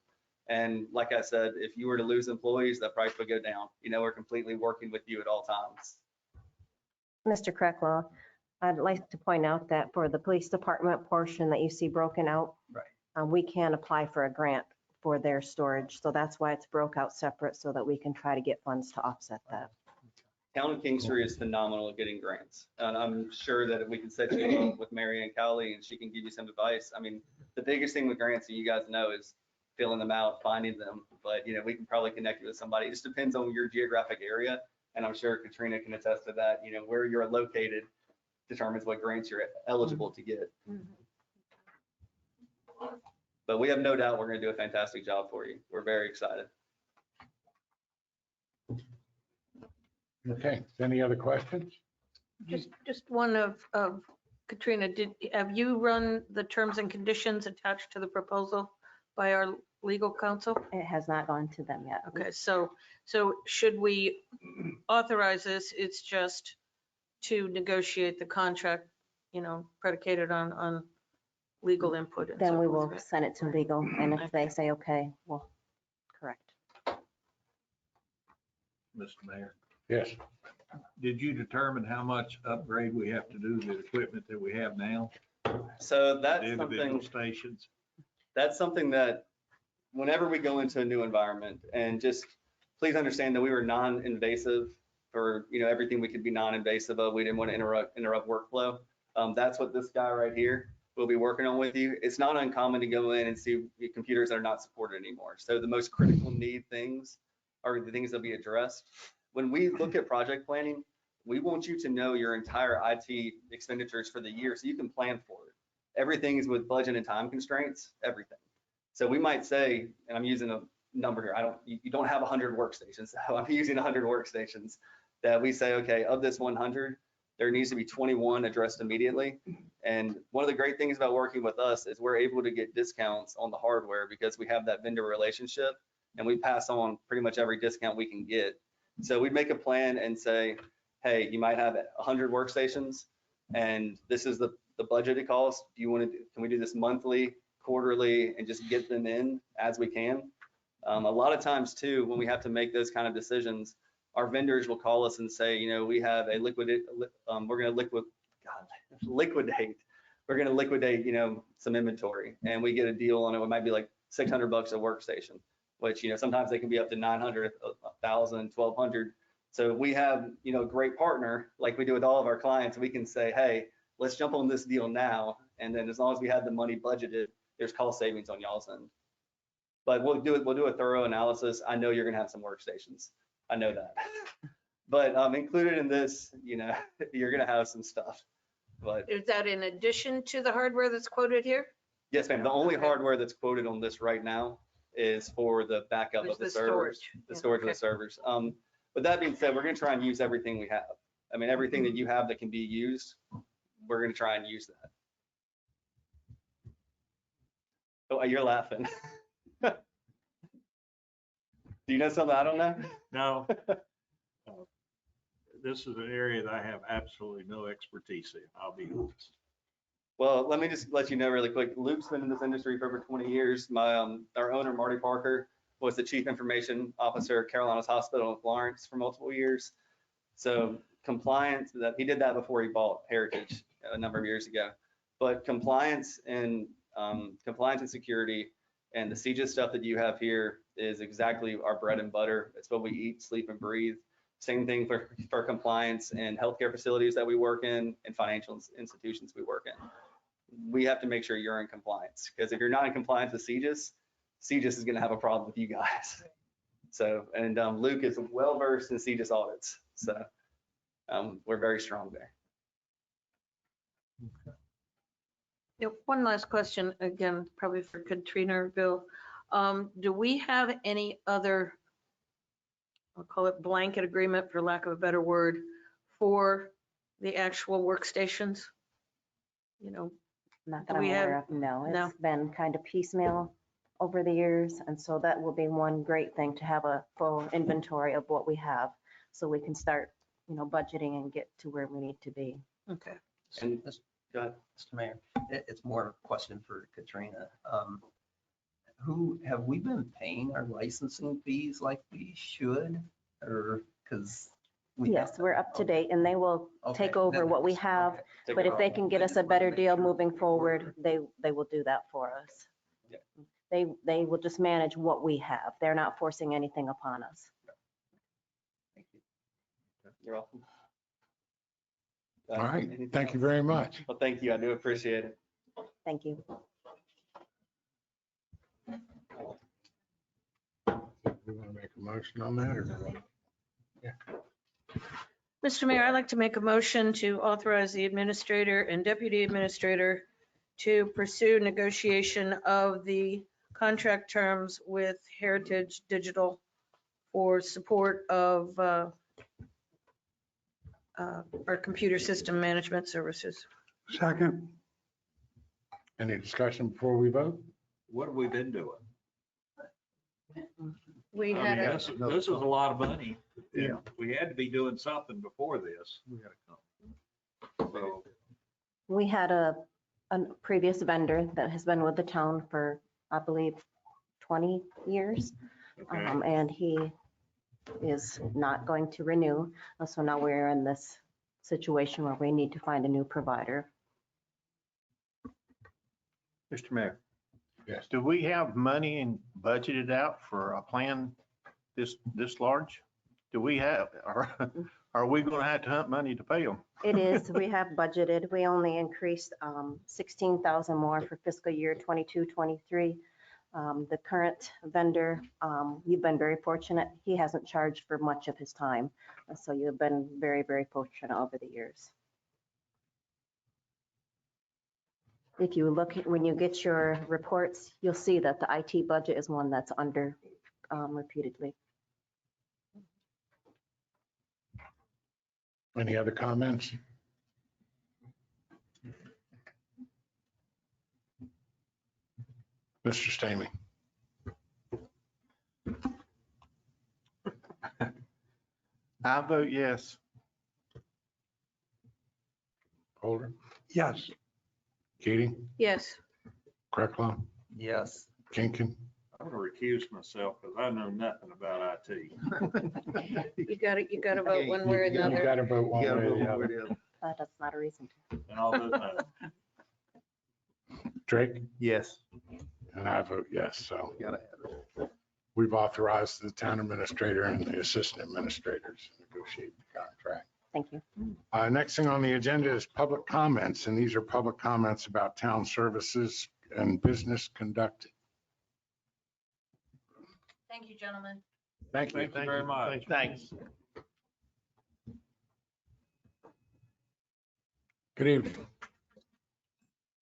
And like I said, if you were to lose employees, that price would go down. You know, we're completely working with you at all times. Mr. Crecklaw, I'd like to point out that for the police department portion that you see broken out, Right. We can apply for a grant for their storage. So that's why it's broke out separate so that we can try to get funds to offset that. Town of Kingstree is phenomenal at getting grants. And I'm sure that we can set you up with Mary Ann Cowley and she can give you some advice. I mean, the biggest thing with grants, and you guys know, is filling them out, finding them. But, you know, we can probably connect you with somebody. It just depends on your geographic area. And I'm sure Katrina can attest to that. You know, where you're located determines what grants you're eligible to get. But we have no doubt we're going to do a fantastic job for you. We're very excited. Okay, any other questions? Just one of Katrina, have you run the terms and conditions attached to the proposal by our legal counsel? It has not gone to them yet. Okay, so should we authorize this? It's just to negotiate the contract, you know, predicated on legal input. And Then so we forth, will right? send it to legal, and if they say, okay, well, correct. Mr. Mayor, Yes. did you determine how much upgrade we have to do to the equipment that we have now? So The that's individual something. stations? That's something that whenever we go into a new environment, and just please understand that we were non-invasive for, you know, everything we could be non-invasive of. We didn't want to interrupt workflow. That's what this guy right here will be working on with you. It's not uncommon to go in and see computers that are not supported anymore. So the most critical need things are the things that be addressed. When we look at project planning, we want you to know your entire IT expenditures for the year so you can plan for it. Everything is with budget and time constraints, everything. So we might say, and I'm using a number here, you don't have 100 workstations, so I'm using 100 workstations, that we say, okay, of this 100, there needs to be 21 addressed immediately. And one of the great things about working with us is we're able to get discounts on the hardware because we have that vendor relationship and we pass on pretty much every discount we can get. So we make a plan and say, hey, you might have 100 workstations and this is the budgeted cost. Do you want to, can we do this monthly, quarterly, and just get them in as we can? A lot of times too, when we have to make those kind of decisions, our vendors will call us and say, you know, we have a liquidate, we're going to liquidate, you know, some inventory, and we get a deal on it. It might be like $600 a workstation, which, you know, sometimes they can be up to 900, 1,000, 1,200. So we have, you know, a great partner like we do with all of our clients. We can say, hey, let's jump on this deal now. And then as long as we have the money budgeted, there's cost savings on y'all's end. But we'll do a thorough analysis. I know you're going to have some workstations. I know that. But included in this, you know, you're going to have some stuff. But Is that in addition to the hardware that's quoted here? yes, ma'am. The only hardware that's quoted on this right now is for the backup Is of the the servers, storage. the Yeah, storage okay. of the servers. But that being said, we're going to try and use everything we have. I mean, everything that you have that can be used, we're going to try and use that. Oh, you're laughing. Do you know something I don't know? No. This is an area that I have absolutely no expertise in, I'll be honest. Well, let me just let you know really quick. Luke's been in this industry for over 20 years. Our owner, Marty Parker, was the chief information officer at Carolinas Hospital in Florence for multiple years. So compliance, he did that before he bought Heritage a number of years ago. But compliance and security and the CJIS stuff that you have here is exactly our bread and butter. It's what we eat, sleep, and breathe. Same thing for compliance and healthcare facilities that we work in and financial institutions we work in. We have to make sure you're in compliance, because if you're not in compliance with CJIS is going to have a problem with you guys. So, and Luke is well versed in CJIS audits. So we're very strong there. Yeah, one last question, again, probably for Katrina or Bill. Do we have any other, I'll call it blanket agreement for lack of a better word, for the actual workstations? You know, Not that Do I'm we have- aware of, no. No. It's been kind of piecemeal over the years. And so that will be one great thing, to have a full inventory of what we have, so we can start, budgeting and get to where we need to be. okay. And- Go ahead. Mr. Mayor, it's more of a question for Katrina. Have we been paying our licensing fees like we should? Or, because we. Yes, we're up to date, and they will take over what we have. But if they can get us a better deal moving forward, they will do that for us. Yeah. They will just manage what we have. They're not forcing anything upon us. You're welcome. All right, Anything thank you else? very much. Well, thank you. I do appreciate it. Thank you. We want to make a motion on that or? Mr. Mayor, I'd like to make a motion to authorize the administrator and deputy administrator to pursue negotiation of the contract terms with Heritage Digital for support of our computer system management services. Second. Any discussion before we vote? What have we been doing? We I had mean, a, this is a lot of money. Yeah. We had to be doing something before this. So, We had a previous vendor that has been with the town for, I believe, 20 years. okay. And he is not going to renew. So now we're in this situation where we need to find a new provider. Mr. Mayor, Yes. do we have money and budgeted out for a plan this large? Do we have, or are we going to have to hunt money to pay them? It is, we have budgeted. We only increased 16,000 more for fiscal year 22, 23. The current vendor, you've been very fortunate. He hasn't charged for much of his time. So you've been very, very fortunate over the years. If you look, when you get your reports, you'll see that the IT budget is one that's under repeatedly. Any other comments? Mr. Stamey. I vote yes. Holder? Yes. Keating? yes, Krecklau? Yes. Kinkin? I'm going to recuse myself because I know nothing about IT. you gotta vote one way or You another. got to vote one way or the other. That's not a reason to. And all those, Drake? Yes. And I vote yes. So Gotta have we've authorized the town administrator and the assistant administrators to negotiate the contract. Thank you. Next thing on the agenda is public comments, and these are public comments about town services and business conducted. Thank you, gentlemen. Thank you. thank you very much. Thanks. Good evening.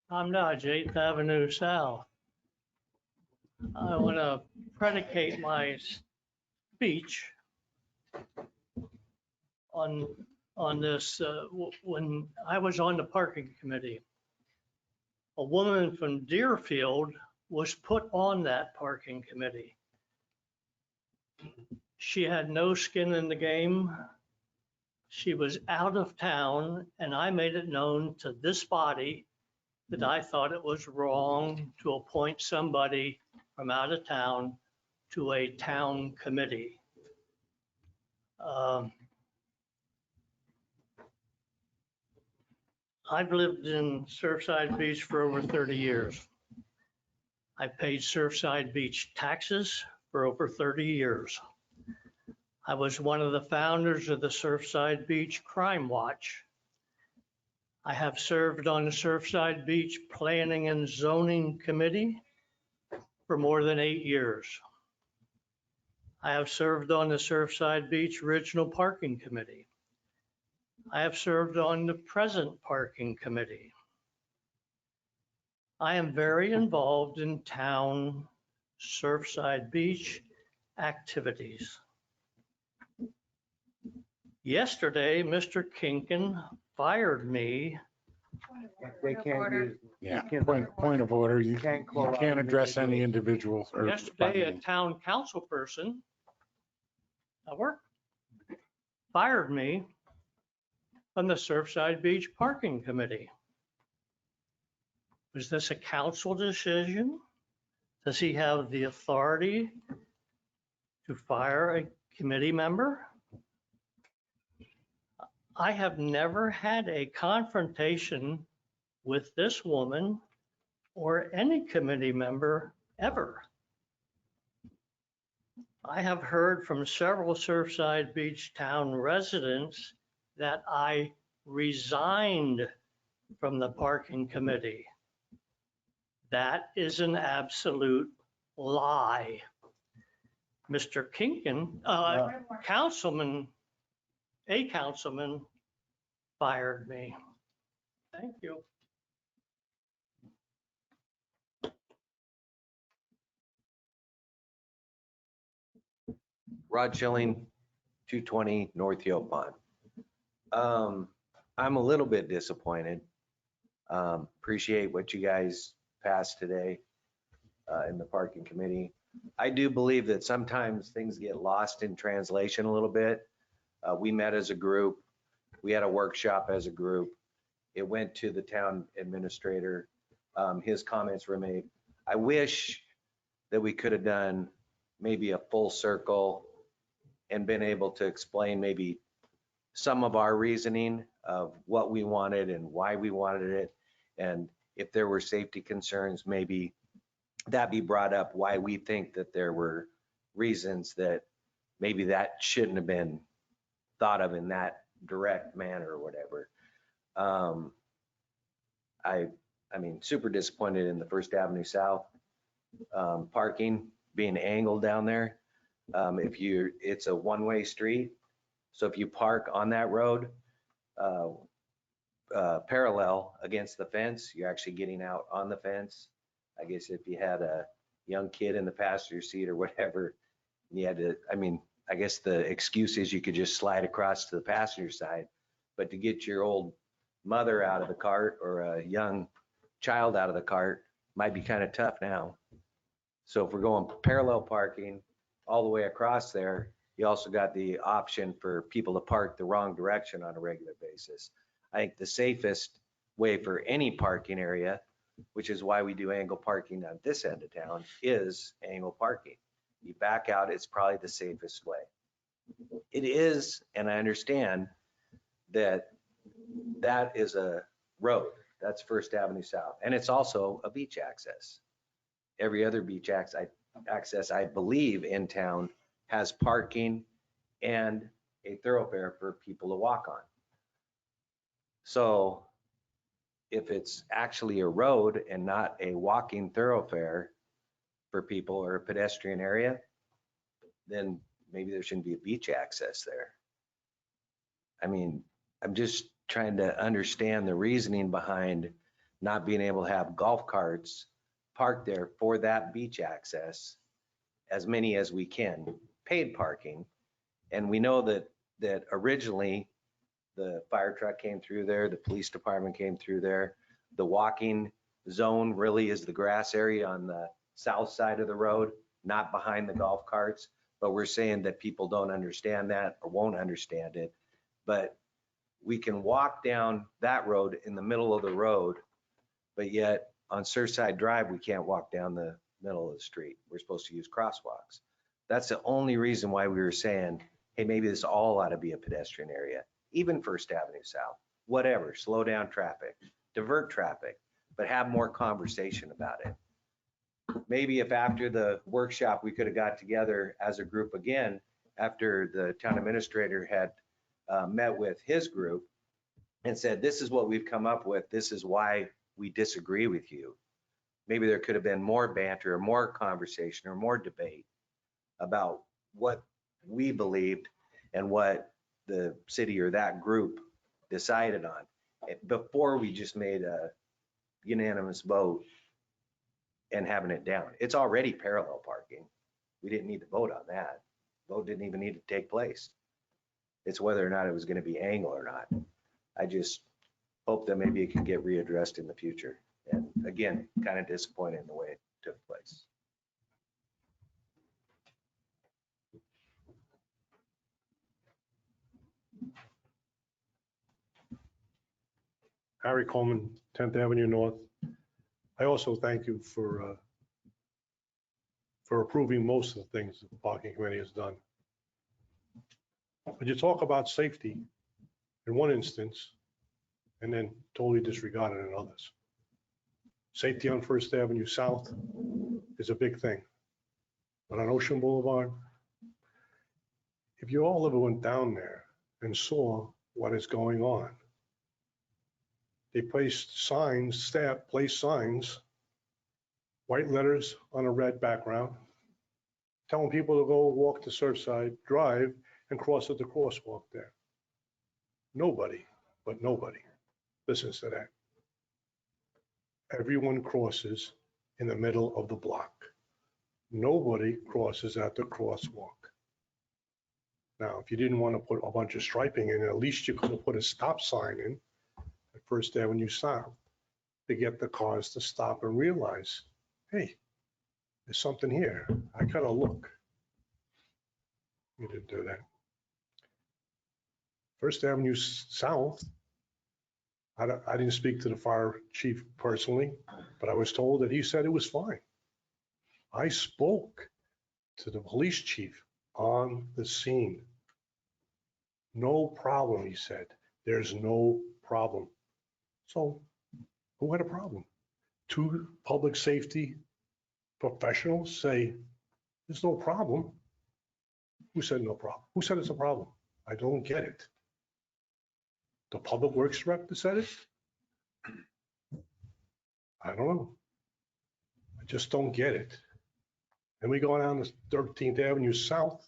I'm Dodge, 8th Avenue South. I want to predicate my speech on this. When I was on the parking committee, a woman from Deerfield was put on that parking committee. She had no skin in the game. She was out of town, and I made it known to this body that I thought it was wrong to appoint somebody from out of town to a town committee. I've lived in Surfside Beach for over 30 years. I paid Surfside Beach taxes for over 30 years. I was one of the founders of the Surfside Beach Crime Watch. I have served on the Surfside Beach Planning and Zoning Committee for more than 8 years. I have served on the Surfside Beach Regional Parking Committee. I have served on the present Parking Committee. I am very involved in town Surfside Beach activities. Yesterday, Mr. Kinkin fired me. They can't use. Yeah, you can- point of order. You Can't call you out can't address any individuals. individuals or. by Yesterday, a name. town council person at work fired me from the Surfside Beach Parking Committee. Was this a council decision? Does he have the authority to fire a committee member? I have never had a confrontation with this woman or any committee member ever. I have heard from several Surfside Beach town residents that I resigned from the parking committee. That is an absolute lie. Mr. Kinkin, a councilman fired me. Thank you. Rod Schilling, 220 North Hill Pond. I'm a little bit disappointed. Appreciate what you guys passed today in the parking committee. I do believe that sometimes things get lost in translation a little bit. We met as a group. We had a workshop as a group. It went to the town administrator. His comments were made. I wish that we could have done maybe a full circle and been able to explain maybe some of our reasoning of what we wanted and why we wanted it. And if there were safety concerns, maybe that be brought up, why we think that there were reasons that maybe that shouldn't have been thought of in that direct manner or whatever. I mean, super disappointed in the First Avenue South parking being angled down there. It's a one-way street. So if you park on that road, parallel against the fence, you're actually getting out on the fence. I guess if you had a young kid in the passenger seat or whatever, you had to, I mean, I guess the excuse is you could just slide across to the passenger side, but to get your old mother out of the cart or a young child out of the cart might be kind of tough now. So if we're going parallel parking all the way across there, you also got the option for people to park the wrong direction on a regular basis. I think the safest way for any parking area, which is why we do angle parking on this end of town, is angle parking. You back out, it's probably the safest way. It is, and I understand that that is a road. That's First Avenue South. And it's also a beach access. Every other beach access, I believe, in town has parking and a thoroughfare for people to walk on. So if it's actually a road and not a walking thoroughfare for people or a pedestrian area, then maybe there shouldn't be a beach access there. I mean, I'm just trying to understand the reasoning behind not being able to have golf carts parked there for that beach access, as many as we can, paid parking. And we know that originally the fire truck came through there, the police department came through there. The walking zone really is the grass area on the south side of the road, not behind the golf carts. But we're saying that people don't understand that or won't understand it. But we can walk down that road in the middle of the road, but yet on Surfside Drive, we can't walk down the middle of the street. We're supposed to use crosswalks. That's the only reason why we were saying, hey, maybe this all ought to be a pedestrian area, even First Avenue South, whatever, slow down traffic, divert traffic, but have more conversation about it. Maybe if after the workshop, we could have got together as a group again, after the town administrator had met with his group and said, this is what we've come up with. This is why we disagree with you. Maybe there could have been more banter or more conversation or more debate about what we believed and what the city or that group decided on before we just made a unanimous vote and having it down. It's already parallel parking. We didn't need to vote on that. Vote didn't even need to take place. It's whether or not it was going to be angle or not. I just hope that maybe it can get readdressed in the future. And again, kind of disappointed in the way it took place. Harry Coleman, 10th Avenue North. I also thank you for approving most of the things that the parking committee has done. But you talk about safety in one instance and then totally disregard it in others. Safety on First Avenue South is a big thing. But on Ocean Boulevard, if you all ever went down there and saw what is going on, they placed signs, staff placed signs, white letters on a red background, telling people to go walk to Surfside Drive and cross at the crosswalk there. Nobody, but nobody listens to that. Everyone crosses in the middle of the block. Nobody crosses at the crosswalk. Now, if you didn't want to put a bunch of striping in, at least you could have put a stop sign in at First Avenue South to get the cars to stop and realize, hey, there's something here. I gotta look. You didn't do that. First Avenue South, I didn't speak to the fire chief personally, but I was told that he said it was fine. I spoke to the police chief on the scene. No problem, he said. There's no problem. So who had a problem? Two public safety professionals say, there's no problem. Who said no problem? Who said it's a problem? I don't get it. The public works director said it? I don't know. I just don't get it. And we go down to 13th Avenue South.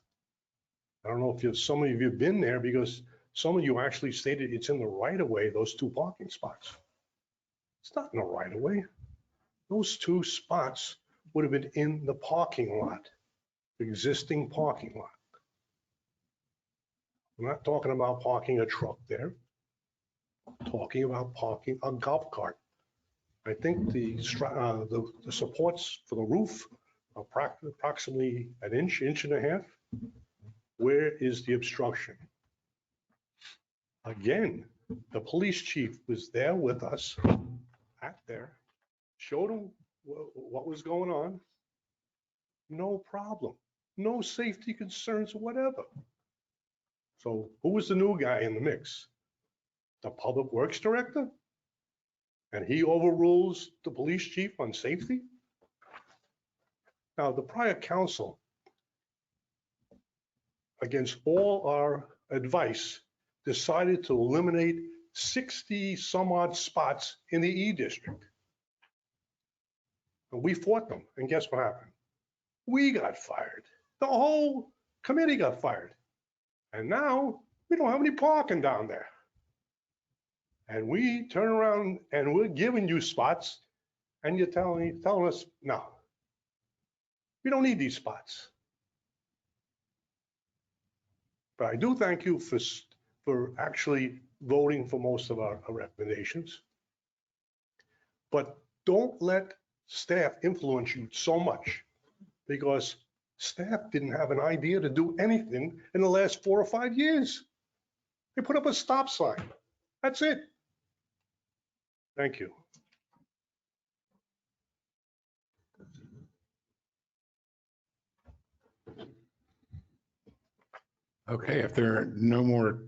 I don't know if some of you have been there because some of you actually stated it's in the right of way, those two parking spots. It's not in the right of way. Those two spots would have been in the parking lot, the existing parking lot. I'm not talking about parking a truck there. I'm talking about parking a golf cart. I think the supports for the roof are approximately an inch, inch and a half. Where is the obstruction? Again, the police chief was there with us, showed him what was going on. No problem. No safety concerns, whatever. So who was the new guy in the mix? The public works director? And he overrules the police chief on safety? Now, the prior council, against all our advice, decided to eliminate 60 some odd spots in the E district. And we fought them, and guess what happened? We got fired. The whole committee got fired. And now we don't have any parking down there. And we turn around and we're giving you spots and you're telling us, no, we don't need these spots. But I do thank you for actually voting for most of our recommendations. But don't let staff influence you so much, because staff didn't have an idea to do anything in the last 4 or 5 years. They put up a stop sign. That's it. Thank you. Okay, if there are no more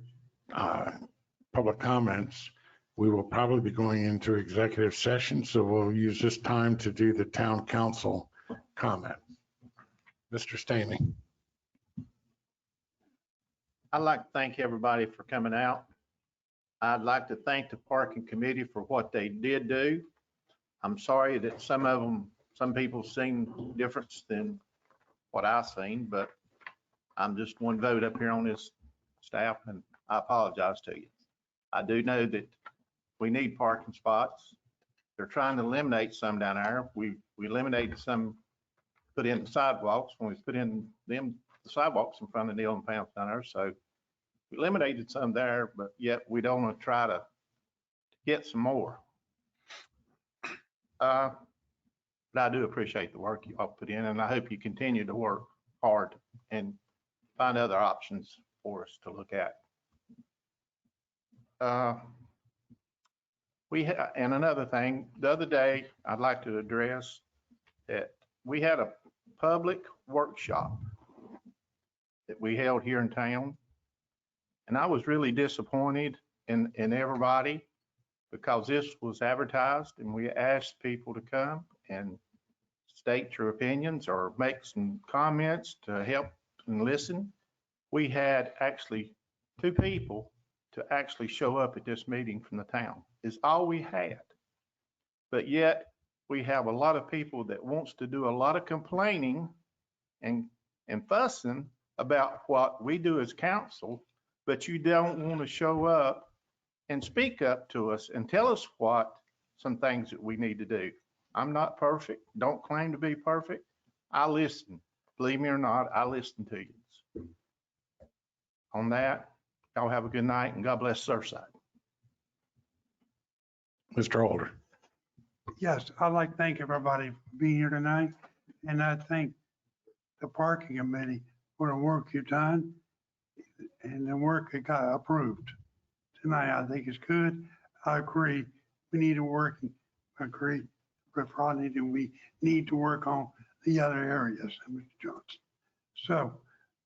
public comments, we will probably be going into executive session, so we'll use this time to do the town council comment. Mr. Stanley. I'd like to thank everybody for coming out. I'd like to thank the parking committee for what they did do. I'm sorry that some people seen difference than what I seen, but I'm just one vote up here on this staff, and I apologize to you. I do know that we need parking spots. they're trying to eliminate some down there. We eliminated some, put in the sidewalks when we put in the sidewalks in front of Neil and Pam's down there. So we eliminated some there, but yet we don't want to try to get some more. But I do appreciate the work you all put in, and I hope you continue to work hard and find other options for us to look at. And another thing, the other day, I'd like to address that we had a public workshop that we held here in town. And I was really disappointed in everybody because this was advertised and we asked people to come and state your opinions or make some comments to help and listen. We had actually 2 people to actually show up at this meeting from the town, is all we had. But yet we have a lot of people that wants to do a lot of complaining and fussing about what we do as council, but you don't want to show up and speak up to us and tell us what some things that we need to do. I'm not perfect, don't claim to be perfect. I listen, believe me or not, I listen to you. On that, y'all have a good night and God bless Surfside. Mr. Holder. Yes, I'd like to thank everybody for being here tonight. And I thank the parking committee for the work you've done and the work that got approved tonight. I think it's good. I agree. We need to work, agree, but probably we need to work on the other areas, Mr. Johnson. So,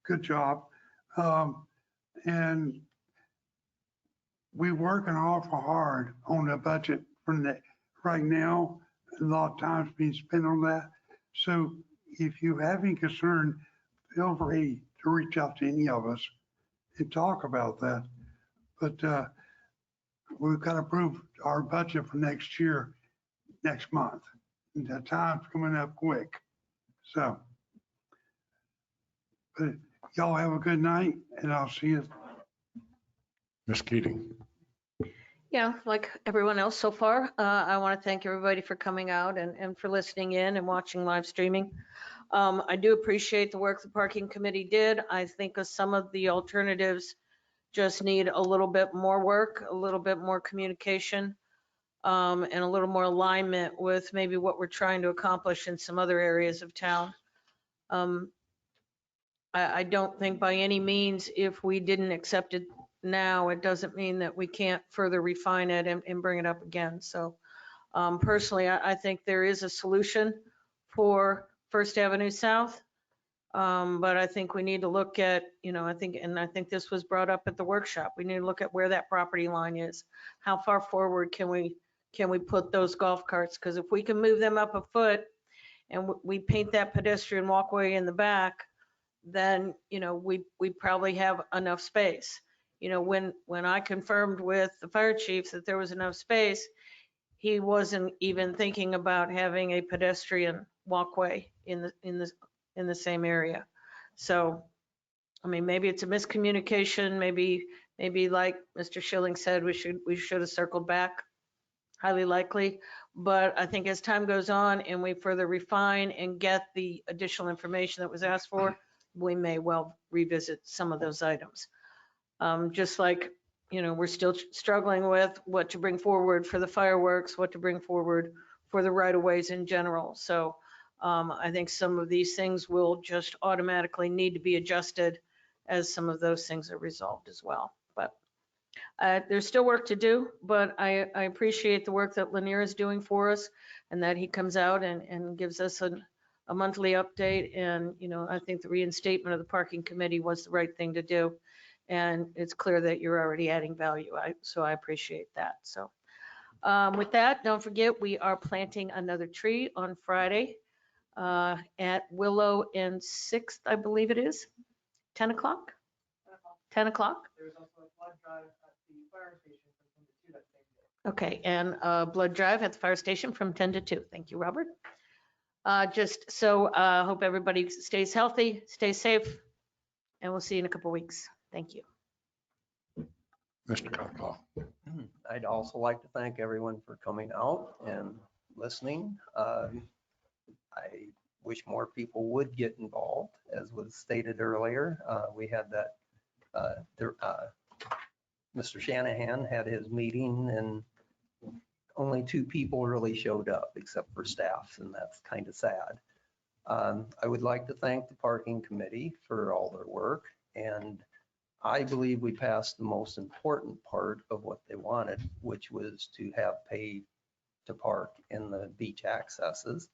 good job. And we're working awful hard on the budget from the right now. A lot of time's being spent on that. So if you have any concern, feel free to reach out to any of us and talk about that. But we've got to approve our budget for next year, next month. And the time's coming up quick. So, but y'all have a good night and I'll see you. Ms. Keating. Yeah, like everyone else so far, I want to thank everybody for coming out and for listening in and watching live streaming. I do appreciate the work the parking committee did. I think some of the alternatives just need a little bit more work, a little bit more communication, and a little more alignment with maybe what we're trying to accomplish in some other areas of town. I don't think by any means, if we didn't accept it now, it doesn't mean that we can't further refine it and bring it up again. So personally, I think there is a solution for First Avenue South. But I think we need to look at, I think this was brought up at the workshop. We need to look at where that property line is. How far forward can we put those golf carts? Because if we can move them up a foot and we paint that pedestrian walkway in the back, then, we probably have enough space. When I confirmed with the fire chief that there was enough space, he wasn't even thinking about having a pedestrian walkway in the same area. So, maybe it's a miscommunication. Maybe like Mr. Schilling said, we should have circled back. Highly likely. But I think as time goes on and we further refine and get the additional information that was asked for, we may well revisit some of those items. Just like, we're still struggling with what to bring forward for the fireworks, what to bring forward for the right-of-ways in general. So I think some of these things will just automatically need to be adjusted as some of those things are resolved as well. But there's still work to do, but I appreciate the work that Lanier is doing for us and that he comes out and gives us a monthly update. And, I think the reinstatement of the parking committee was the right thing to do. And it's clear that you're already adding value. So I appreciate that. So with that, don't forget, we are planting another tree on Friday at Willow and 6th, I believe it is, 10 o'clock? 10 o'clock? There's also a blood drive at the fire station from 10 to 2 that same day. Okay, and blood drive at the fire station from 10 to 2. Thank you, Robert. Just so hope everybody stays healthy, stay safe, and we'll see you in a couple weeks. Thank you. Mr. Godclaw. I'd also like to thank everyone for coming out and listening. I wish more people would get involved, as was stated earlier. We had that, Mr. Shanahan had his meeting and only 2 people really showed up except for staff, and that's kind of sad. I would like to thank the parking committee for all their work, and I believe we passed the most important part of what they wanted, which was to have pay to park in the beach accesses.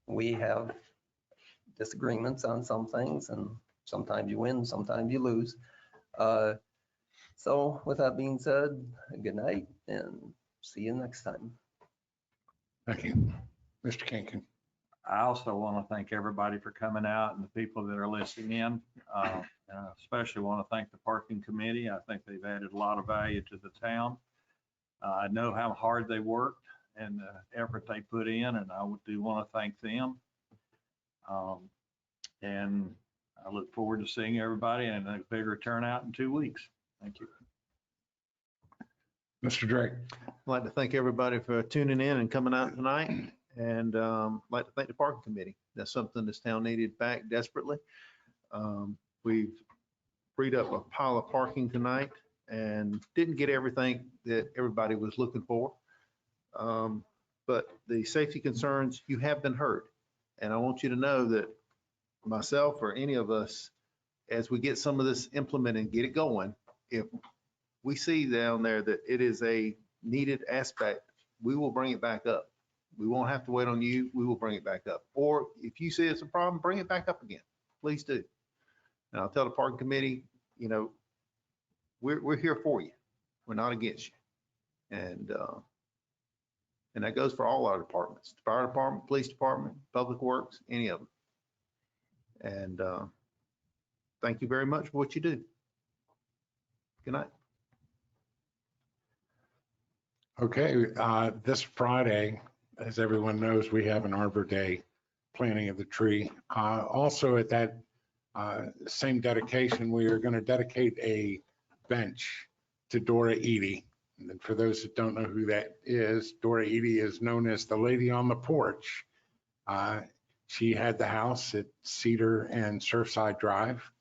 We have disagreements on some things, and sometimes you win, sometimes you lose. So with that being said, good night and see you next time. Thank you. Mr. Kinkin. I also want to thank everybody for coming out and the people that are listening in. And I especially want to thank the parking committee. I think they've added a lot of value to the town. I know how hard they worked and the effort they put in, and I do want to thank them. And I look forward to seeing everybody in a bigger turnout in 2 weeks. Thank you. Mr. Drake. I'd like to thank everybody for tuning in and coming out tonight. And I'd like to thank the parking committee. That's something this town needed back desperately. We've freed up a pile of parking tonight and didn't get everything that everybody was looking for. But the safety concerns, you have been heard. And I want you to know that myself or any of us, as we get some of this implemented and get it going, if we see down there that it is a needed aspect, we will bring it back up. We won't have to wait on you. We will bring it back up. Or if you see it's a problem, bring it back up again. Please do. And I'll tell the parking committee, you know, we're here for you. We're not against you. And that goes for all our departments, the fire department, police department, public works, any of them. And thank you very much for what you do. Good night. Okay, this Friday, as everyone knows, we have an Arbor Day planting of the tree. Also at that same dedication, we are going to dedicate a bench to Dora Eady. And for those that don't know who that is, Dora Eady is known as the lady on the porch. She had the house at Cedar and Surfside Drive.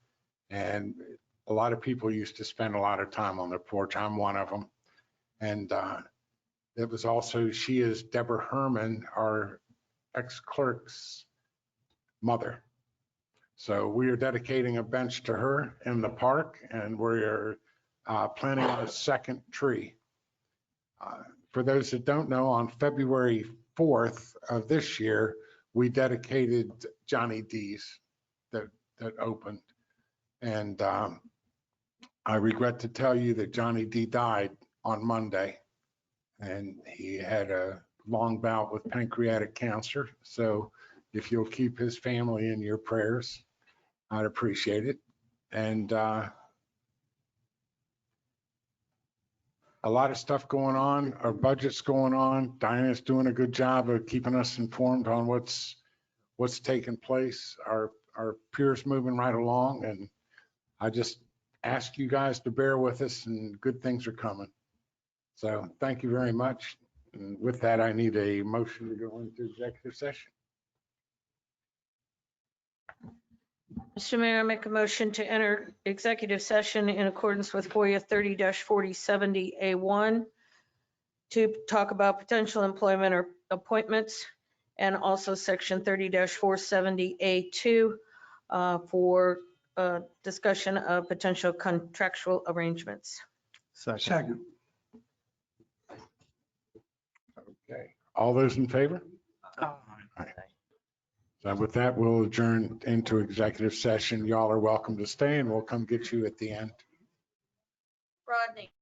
And a lot of people used to spend a lot of time on their porch. I'm one of them. And it was also, she is Deborah Herman, our ex-clerk's mother. So we are dedicating a bench to her in the park, and we're planting our second tree. For those that don't know, on February 4th of this year, we dedicated Johnny D's that opened. And I regret to tell you that Johnny D died on Monday. And he had a long bout with pancreatic cancer. So if you'll keep his family in your prayers, I'd appreciate it. And a lot of stuff going on. Our budget's going on. Diana's doing a good job of keeping us informed on what's taking place. Our peers moving right along. And I just ask you guys to bear with us, and good things are coming. So thank you very much. And with that, I need a motion to go into executive session. Mr. Mayor, I make a motion to enter executive session in accordance with FOIA 30-4070A1 to talk about potential employment or appointments, and also section 30-470A2 for discussion of potential contractual arrangements. Second. Okay. All those in favor? All right. So with that, we'll adjourn into executive session. Y'all are welcome to stay, and we'll come get you at the end. Rodney.